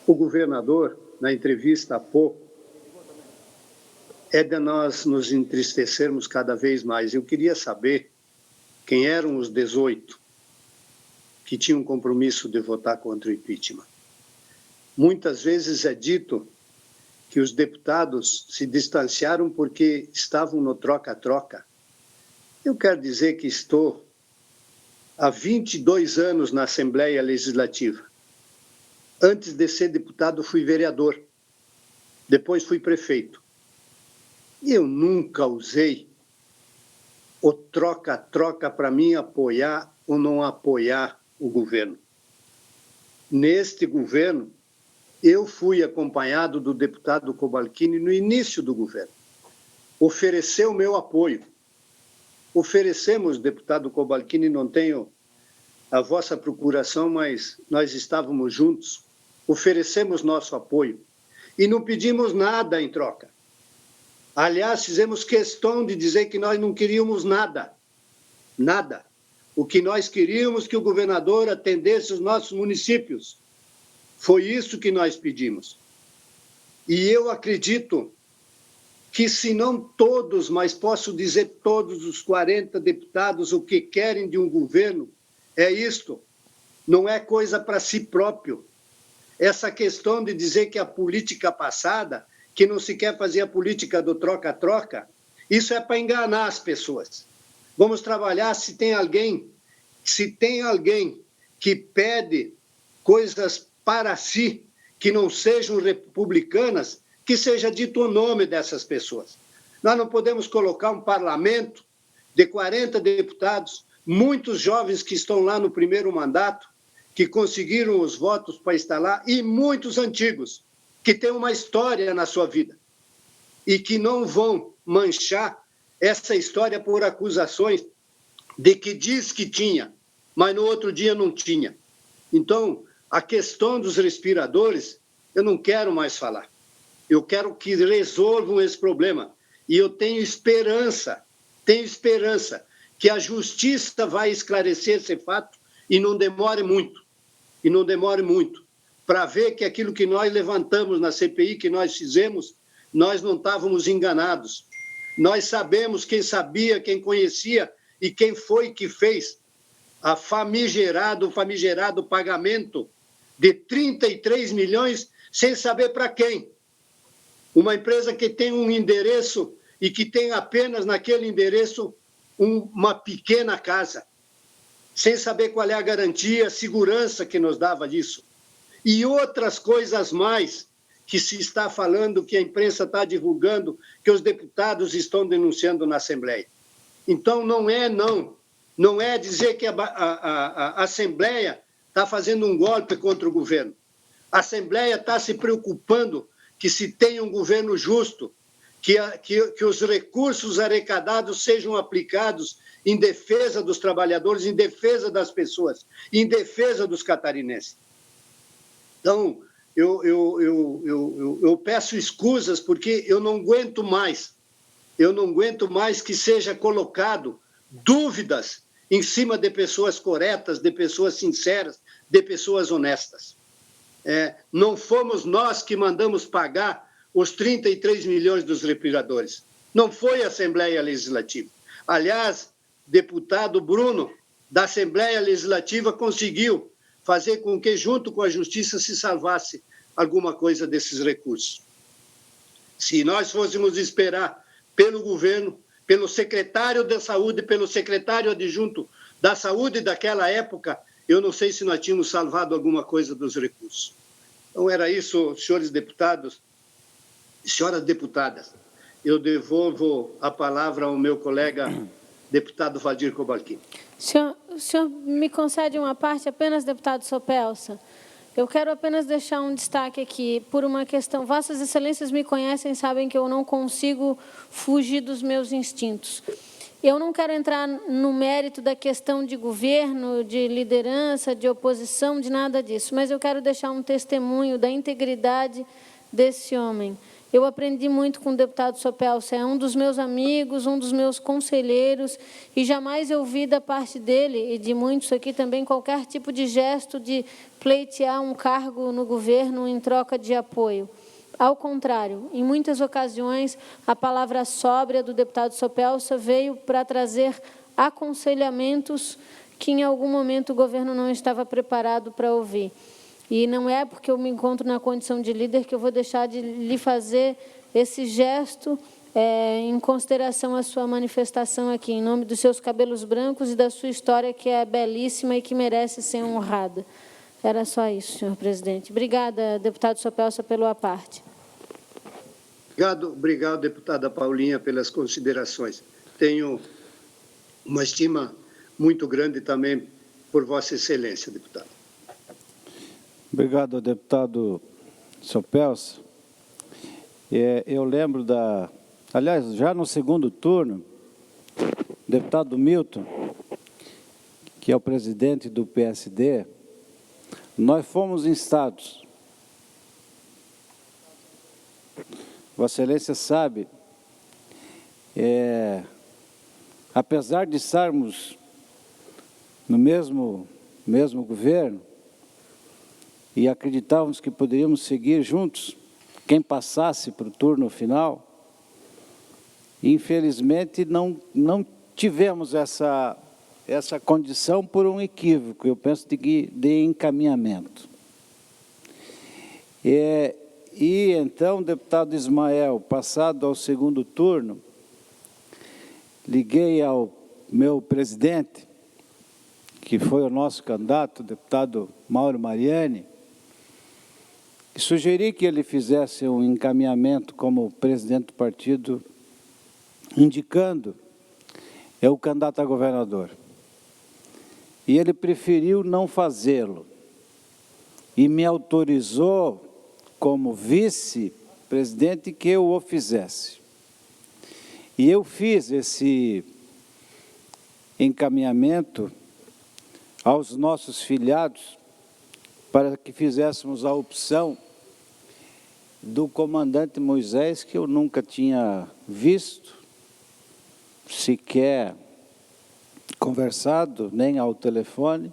o governador na entrevista há pouco, é de nós nos entristecermos cada vez mais. Eu queria saber quem eram os 18 que tinham compromisso de votar contra o impeachment. Muitas vezes é dito que os deputados se distanciaram porque estavam no troca-troca. Eu quero dizer que estou há 22 anos na Assembleia Legislativa. Antes de ser deputado, fui vereador. Depois fui prefeito. E eu nunca usei o troca-troca para mim apoiar ou não apoiar o governo. Neste governo, eu fui acompanhado do deputado Cobalcini no início do governo. Ofereceu o meu apoio. Oferecemos, deputado Cobalcini, não tenho a vossa procuração, mas nós estávamos juntos. Oferecemos nosso apoio. E não pedimos nada em troca. Aliás, fizemos questão de dizer que nós não queríamos nada. Nada. O que nós queríamos que o governador atendesse os nossos municípios. Foi isso que nós pedimos. E eu acredito que, se não todos, mas posso dizer todos os 40 deputados, o que querem de um governo é isto. Não é coisa para si próprio. Essa questão de dizer que a política passada, que não se quer fazer a política do troca-troca, isso é para enganar as pessoas. Vamos trabalhar se tem alguém que pede coisas para si, que não sejam republicanas, que seja dito o nome dessas pessoas. Nós não podemos colocar um parlamento de 40 deputados, muitos jovens que estão lá no primeiro mandato, que conseguiram os votos para estar lá, e muitos antigos, que têm uma história na sua vida, e que não vão manchar essa história por acusações de que diz que tinha, mas no outro dia não tinha. Então, a questão dos respiradores, eu não quero mais falar. Eu quero que resolvam esse problema. E eu tenho esperança que a justiça vai esclarecer esse fato e não demore muito. Para ver que aquilo que nós levantamos na CPI, que nós fizemos, nós não estávamos enganados. Nós sabemos quem sabia, quem conhecia e quem foi que fez o famigerado pagamento de 33 milhões sem saber para quem. Uma empresa que tem um endereço e que tem apenas naquele endereço uma pequena casa, sem saber qual é a garantia, a segurança que nos dava disso. E outras coisas mais que se está falando, que a imprensa está divulgando, que os deputados estão denunciando na Assembleia. Então, não é dizer que a Assembleia está fazendo um golpe contra o governo. A Assembleia está se preocupando que se tenha um governo justo, que os recursos arrecadados sejam aplicados em defesa dos trabalhadores, em defesa das pessoas, em defesa dos catarinenses. Então, eu peço escusas porque eu não aguento mais que seja colocado dúvidas em cima de pessoas corretas, de pessoas sinceras, de pessoas honestas. Não fomos nós que mandamos pagar os 33 milhões dos respiradores. Não foi a Assembleia Legislativa. Aliás, deputado Bruno, da Assembleia Legislativa, conseguiu fazer com que, junto com a Justiça, se salvasse alguma coisa desses recursos. Se nós fôssemos esperar pelo governo, pelo secretário da Saúde, pelo secretário adjunto da Saúde daquela época, eu não sei se nós tínhamos salvado alguma coisa dos recursos. Então, era isso, senhores deputados, senhoras deputadas. Eu devolvo a palavra ao meu colega deputado Valdir Cobalchin. O senhor me concede uma parte apenas, deputado Sopelsa? Eu quero apenas deixar um destaque aqui, por uma questão. Vossas Excelências me conhecem, sabem que eu não consigo fugir dos meus instintos. Eu não quero entrar no mérito da questão de governo, de liderança, de oposição, de nada disso, mas eu quero deixar um testemunho da integridade desse homem. Eu aprendi muito com o deputado Sopelsa, é um dos meus amigos, um dos meus conselheiros, e jamais eu vi da parte dele, e de muitos aqui também, qualquer tipo de gesto de pleitear um cargo no governo em troca de apoio. Ao contrário, em muitas ocasiões, a palavra sóbria do deputado Sopelsa veio para trazer aconselhamentos que, em algum momento, o governo não estava preparado para ouvir. E não é porque eu me encontro na condição de líder que eu vou deixar de lhe fazer esse gesto em consideração à sua manifestação aqui, em nome dos seus cabelos brancos e da sua história, que é belíssima e que merece ser honrada. Era só isso, senhor presidente. Obrigada, deputado Sopelsa, pelo à parte. Obrigado, deputada Paulinha, pelas considerações. Tenho uma estima muito grande também por Vossa Excelência, deputado. Obrigado, deputado Sopelsa. Eu lembro aliás, já no segundo turno, o deputado Milton, que é o presidente do PSD, nós fomos instados. Vossa Excelência sabe, apesar de estarmos no mesmo governo, e acreditávamos que poderíamos seguir juntos, quem passasse para o turno final, infelizmente não tivemos essa condição por um equívoco, eu penso, de encaminhamento. E então, deputado Ismael, passado ao segundo turno, liguei ao meu presidente, que foi o nosso candidato, o deputado Mauro Mariani, e sugeri que ele fizesse um encaminhamento como presidente do partido, indicando o candidato a governador. E ele preferiu não fazê-lo e me autorizou, como vice-presidente, que eu o fizesse. E eu fiz esse encaminhamento aos nossos filiados para que fizéssemos a opção do comandante Moisés, que eu nunca tinha visto, sequer conversado, nem ao telefone,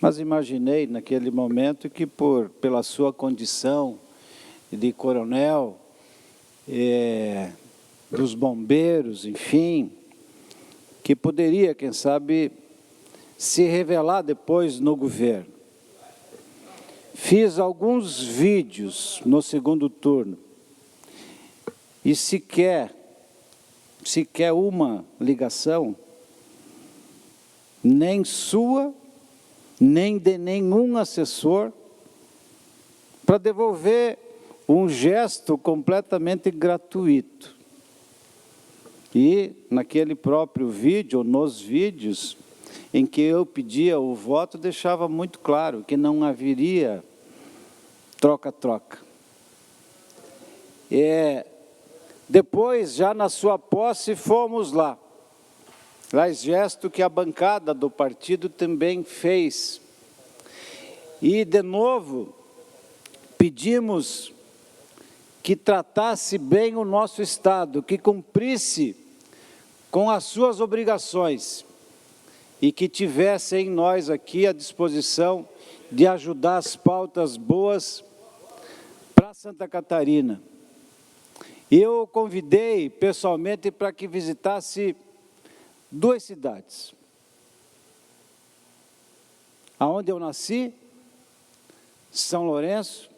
mas imaginei naquele momento que pela sua condição de coronel, dos bombeiros, enfim, que poderia, quem sabe, se revelar depois no governo. Fiz alguns vídeos no segundo turno e sequer uma ligação, nem sua, nem de nenhum assessor, para devolver um gesto completamente gratuito. E naquele próprio vídeo, ou nos vídeos, em que eu pedia o voto, deixava muito claro que não haveria troca-troca. Depois, já na sua posse, fomos lá. Gesto que a bancada do partido também fez. E, de novo, pedimos que tratasse bem o nosso Estado, que cumprisse com as suas obrigações e que tivesse em nós aqui a disposição de ajudar as pautas boas para Santa Catarina. Eu o convidei pessoalmente para que visitasse 2 cidades. Aonde eu nasci, São Lourenço,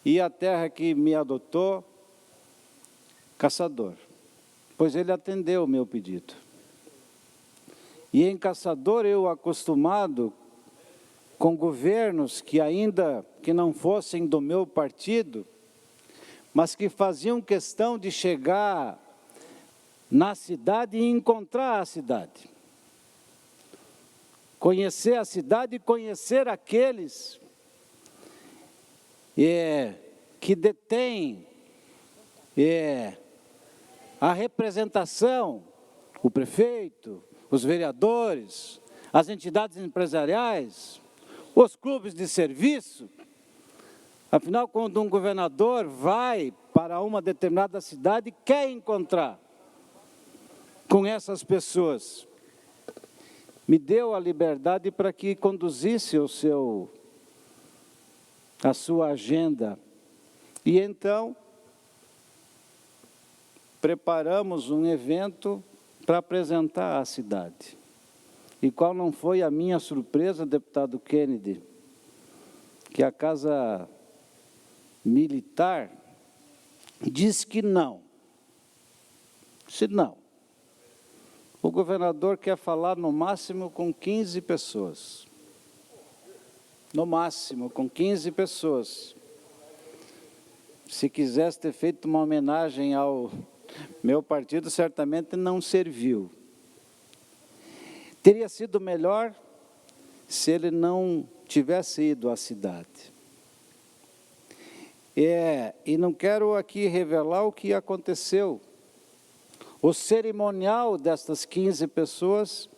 e a terra que me adotou, Caçador, pois ele atendeu o meu pedido. E em Caçador, eu acostumado com governos que ainda que não fossem do meu partido, mas que faziam questão de chegar na cidade e encontrar a cidade. Conhecer a cidade e conhecer aqueles que detêm a representação, o prefeito, os vereadores, as entidades empresariais, os clubes de serviço. Afinal, quando um governador vai para uma determinada cidade, quer encontrar com essas pessoas. Me deu a liberdade para que conduzisse a sua agenda. E então, preparamos um evento para apresentar a cidade. E qual não foi a minha surpresa, deputado Kennedy, que a Casa Militar diz que não. Se não, o governador quer falar no máximo com 15 pessoas. No máximo, com 15 pessoas. Se quisesse ter feito uma homenagem ao meu partido, certamente não serviu. Teria sido melhor se ele não tivesse ido à cidade. E não quero aqui revelar o que aconteceu. O cerimonial destas 15 pessoas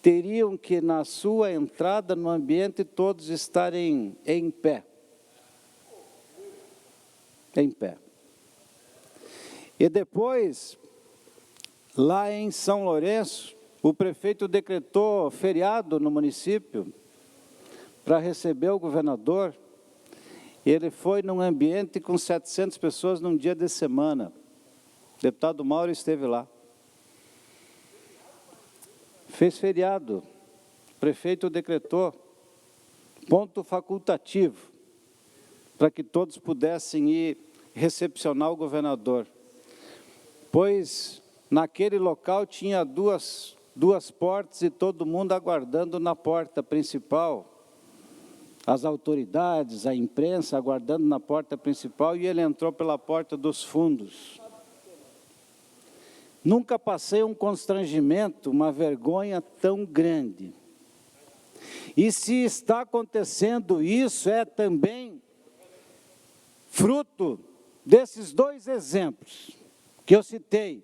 teriam que, na sua entrada no ambiente, todos estarem em pé. Em pé. E depois, lá em São Lourenço, o prefeito decretou feriado no município para receber o governador. Ele foi num ambiente com 700 pessoas num dia de semana. O deputado Mauro esteve lá. Fez feriado. O prefeito decretou ponto facultativo para que todos pudessem ir recepcionar o governador. Pois naquele local tinha 2 2 portas e todo mundo aguardando na porta principal. As autoridades, a imprensa aguardando na porta principal e ele entrou pela porta dos fundos. Nunca passei um constrangimento, uma vergonha tão grande. E se está acontecendo isso, é também fruto desses 2 exemplos que eu citei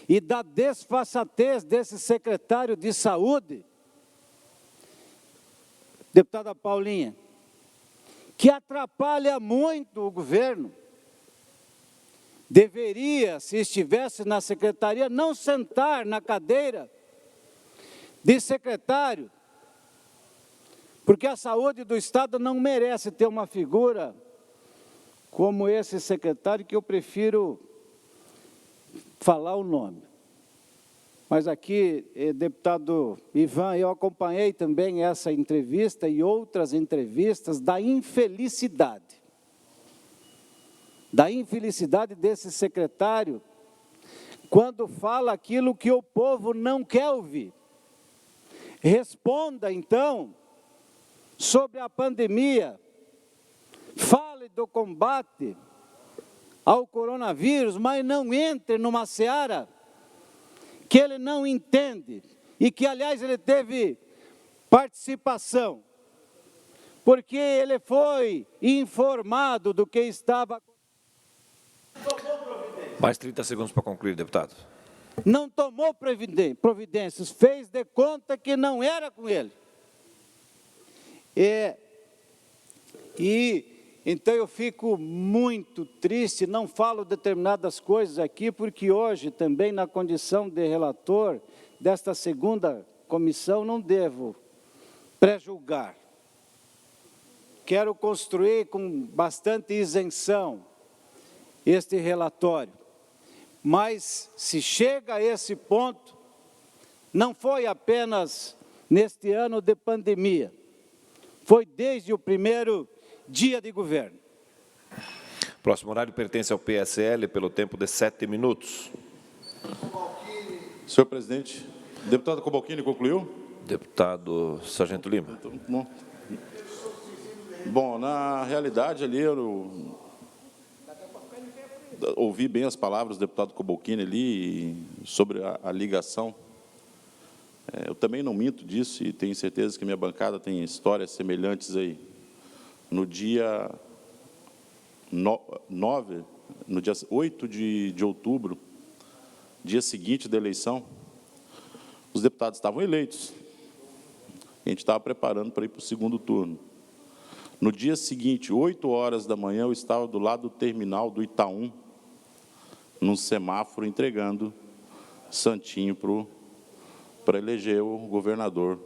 e da desfaçatez desse secretário de saúde, deputada Paulinha, que atrapalha muito o governo. Deveria, se estivesse na secretaria, não sentar na cadeira de secretário, porque a saúde do Estado não merece ter uma figura como esse secretário, que eu prefiro falar o nome. Mas aqui, deputado Ivan, eu acompanhei também essa entrevista e outras entrevistas da infelicidade desse secretário, quando fala aquilo que o povo não quer ouvir. Responda, então, sobre a pandemia, fale do combate ao coronavírus, mas não entre numa seara que ele não entende e que, aliás, ele teve participação, porque ele foi informado do que estava. Mais 30 segundos para concluir, deputado. Não tomou providências, fez de conta que não era com ele. Então eu fico muito triste, não falo determinadas coisas aqui, porque hoje também na condição de relator desta segunda comissão não devo pré-julgar. Quero construir com bastante isenção este relatório. Mas se chega a esse ponto, não foi apenas neste ano de pandemia, foi desde o primeiro dia de governo. Próximo horário pertence ao PSL pelo tempo de 7 minutos. Senhor presidente, deputado Cobalcini concluiu? Deputado Sargento Lima. Bom, na realidade ali eu ouvi bem as palavras do deputado Cobalcini ali sobre a ligação. Eu também não minto disso e tenho certeza que minha bancada tem histórias semelhantes aí. No dia 8 de outubro, dia seguinte da eleição, os deputados estavam eleitos. A gente estava preparando para ir para o segundo turno. No dia seguinte, 8 horas da manhã, eu estava do lado do terminal do Itaú, num semáforo, entregando santinho para eleger o governador,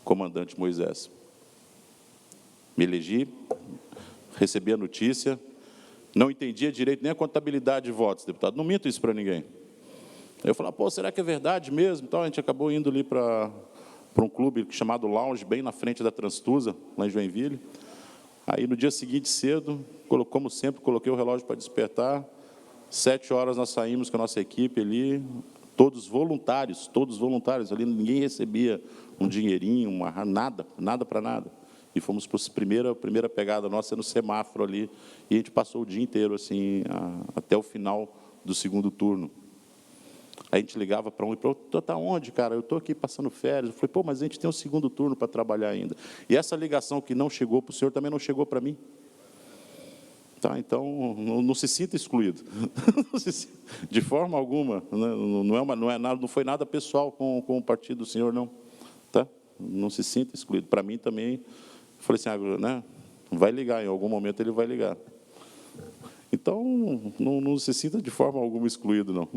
comandante Moisés. Me elegi, recebi a notícia, não entendia direito nem a contabilidade de votos, deputado. Não minto isso para ninguém. Eu falei, pô, será que é verdade mesmo? Então, a gente acabou indo ali para um clube chamado Lounge, bem na frente da Transtusa, lá em Joinville. Aí, no dia seguinte, cedo, como sempre, coloquei o relógio para despertar. 7 horas nós saímos com a nossa equipe ali, todos voluntários ali, ninguém recebia um dinheirinho, nada para nada. E fomos para a primeira pegada nossa no semáforo ali, e a gente passou o dia inteiro, assim, até o final do segundo turno. Aí a gente ligava para um e para o outro, tu está onde, cara? Eu estou aqui passando férias. Eu falei, pô, mas a gente tem um segundo turno para trabalhar ainda. E essa ligação que não chegou para o senhor também não chegou para mim. Tá, então, não se sinta excluído. De forma alguma. Não foi nada pessoal com o partido do senhor, não. Tá? Não se sinta excluído. Para mim também, falei assim, né, vai ligar, em algum momento ele vai ligar. Então, não se sinta de forma alguma excluído, não.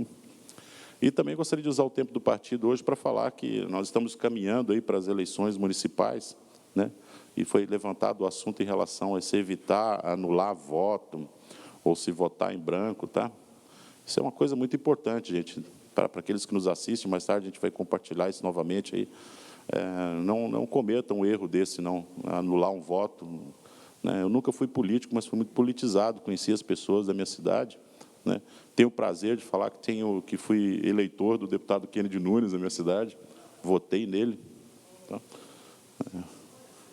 E também gostaria de usar o tempo do partido hoje para falar que nós estamos caminhando aí para as eleições municipais, né? E foi levantado o assunto em relação a se evitar anular voto ou se votar em branco, tá? Isso é uma coisa muito importante, gente, para aqueles que nos assistem. Mais tarde a gente vai compartilhar isso novamente aí. Não cometam um erro desse, não, anular um voto. Né? Eu nunca fui político, mas fui muito politizado, conheci as pessoas da minha cidade. Né? Tenho o prazer de falar que fui eleitor do deputado Kennedy Nunes, da minha cidade. votei nele. Tá?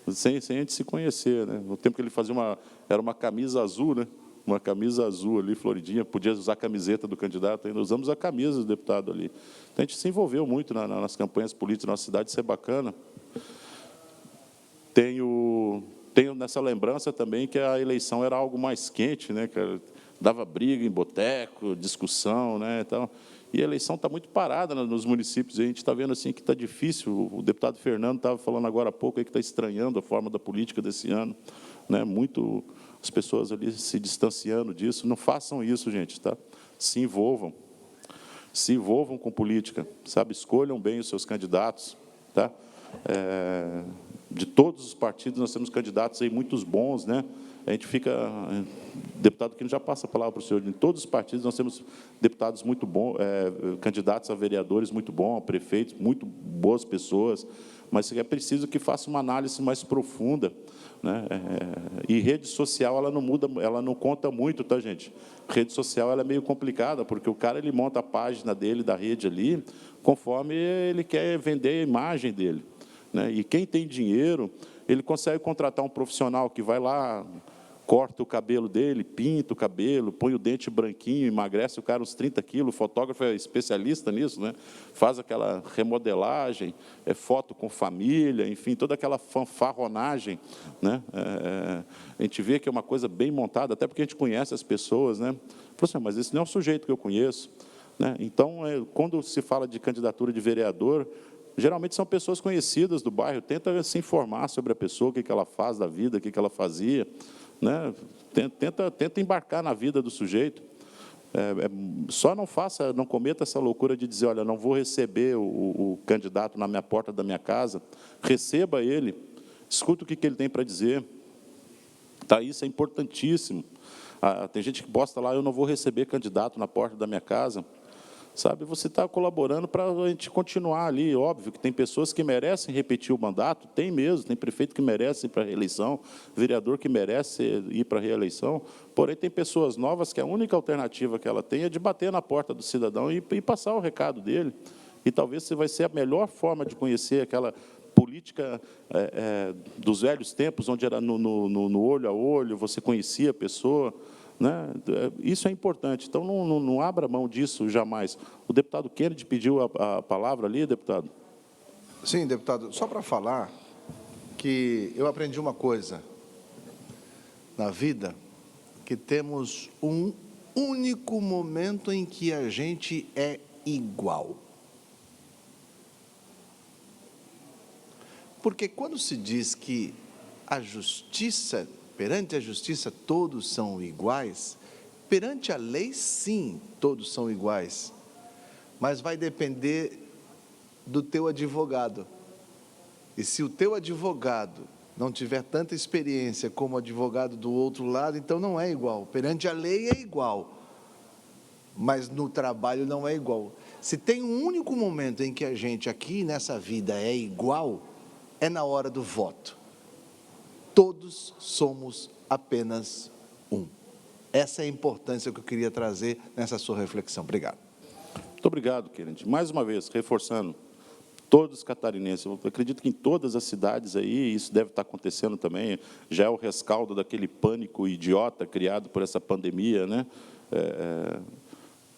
Sem a gente se conhecer, né? No tempo que ele fazia era uma camisa azul, né? Uma camisa azul ali, floridinha, podia usar a camiseta do candidato, ainda usamos a camisa do deputado ali. Então, a gente se envolveu muito nas campanhas políticas da nossa cidade, isso é bacana. Tenho nessa lembrança também que a eleição era algo mais quente, né? Que dava briga em boteco, discussão, né? Então, e a eleição está muito parada nos municípios, a gente está vendo assim que está difícil. O deputado Fernando estava falando agora há pouco aí que está estranhando a forma da política desse ano, né? As pessoas ali se distanciando disso. Não façam isso, gente, tá? Se envolvam com política, sabe? Escolham bem os seus candidatos, tá? De todos os partidos nós temos candidatos aí muitos bons, né? A gente fica, deputado que já passa a palavra para o senhor, em todos os partidos nós temos deputados muito bons, candidatos a vereadores muito bons, a prefeitos, muito boas pessoas, mas é preciso que faça uma análise mais profunda, né? E rede social, ela não muda, ela não conta muito, tá, gente? Rede social, ela é meio complicada, porque o cara, ele monta a página dele, da rede ali, conforme ele quer vender a imagem dele, né? E quem tem dinheiro, ele consegue contratar um profissional que vai lá, corta o cabelo dele, pinta o cabelo, põe o dente branquinho, emagrece o cara uns 30 quilos, o fotógrafo é especialista nisso, né? Faz aquela remodelagem, foto com família, enfim, toda aquela fanfarronagem, né? A gente vê que é uma coisa bem montada, até porque a gente conhece as pessoas, né? Falou assim, mas esse não é o sujeito que eu conheço, né? Então, quando se fala de candidatura de vereador, geralmente são pessoas conhecidas do bairro, tenta se informar sobre a pessoa, o que ela faz da vida, o que ela fazia, né? Tenta embarcar na vida do sujeito. Só não cometa essa loucura de dizer, olha, não vou receber o candidato na minha porta da minha casa. Receba ele, escuta o que ele tem para dizer. Tá, isso é importantíssimo. Tem gente que posta lá, eu não vou receber candidato na porta da minha casa. Sabe, você está colaborando para a gente continuar ali. Óbvio que tem pessoas que merecem repetir o mandato, tem mesmo, tem prefeito que merece ir para a reeleição, vereador que merece ir para a reeleição, porém tem pessoas novas que a única alternativa que ela tem é de bater na porta do cidadão e passar o recado dele. E talvez vai ser a melhor forma de conhecer aquela política dos velhos tempos, onde era no olho a olho, você conhecia a pessoa, né? Isso é importante, então não abra mão disso jamais. O deputado Kennedy pediu a palavra ali, deputado. Sim, deputado, só para falar que eu aprendi uma coisa na vida, que temos um único momento em que a gente é igual. Porque quando se diz que a justiça, perante a justiça todos são iguais, perante a lei sim, todos são iguais, mas vai depender do teu advogado. E se o teu advogado não tiver tanta experiência como o advogado do outro lado, então não é igual. Perante a lei é igual, mas no trabalho não é igual. Se tem um único momento em que a gente aqui nessa vida é igual, é na hora do voto. Todos somos apenas um. Essa é a importância que eu queria trazer nessa sua reflexão. Obrigado. Muito obrigado, Kennedy. Mais uma vez, reforçando, todos os catarinenses, eu acredito que em todas as cidades aí, isso deve estar acontecendo também, já é o rescaldo daquele pânico idiota criado por essa pandemia, né?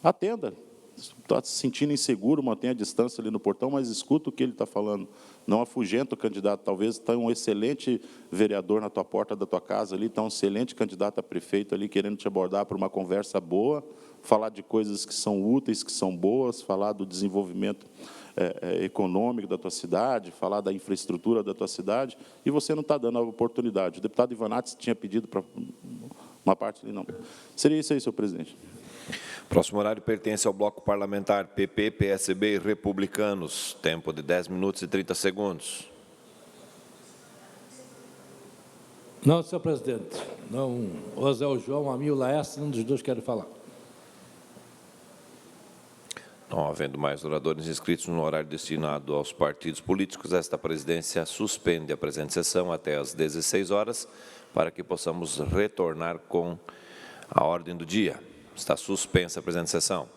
Atenda. Está se sentindo inseguro, mantenha a distância ali no portão, mas escuta o que ele está falando. Não afugenta o candidato. Talvez está um excelente vereador na tua porta da tua casa ali, está um excelente candidato a prefeito ali, querendo te abordar para uma conversa boa, falar de coisas que são úteis, que são boas, falar do desenvolvimento econômico da tua cidade, falar da infraestrutura da tua cidade, e você não está dando a oportunidade. O deputado Ivanates tinha pedido para uma parte ali, não. Seria isso aí, senhor presidente. Próximo horário pertence ao bloco parlamentar PP, PSB e Republicanos. Tempo de 10 minutos e 30 segundos. Não, senhor presidente. Não, ou Zé o João, a mim o Laércio, um dos dois quer falar. Não havendo mais oradores inscritos no horário destinado aos partidos políticos, esta presidência suspende a presente sessão até às 16 horas, para que possamos retornar com a ordem do dia. Está suspensa a presente sessão.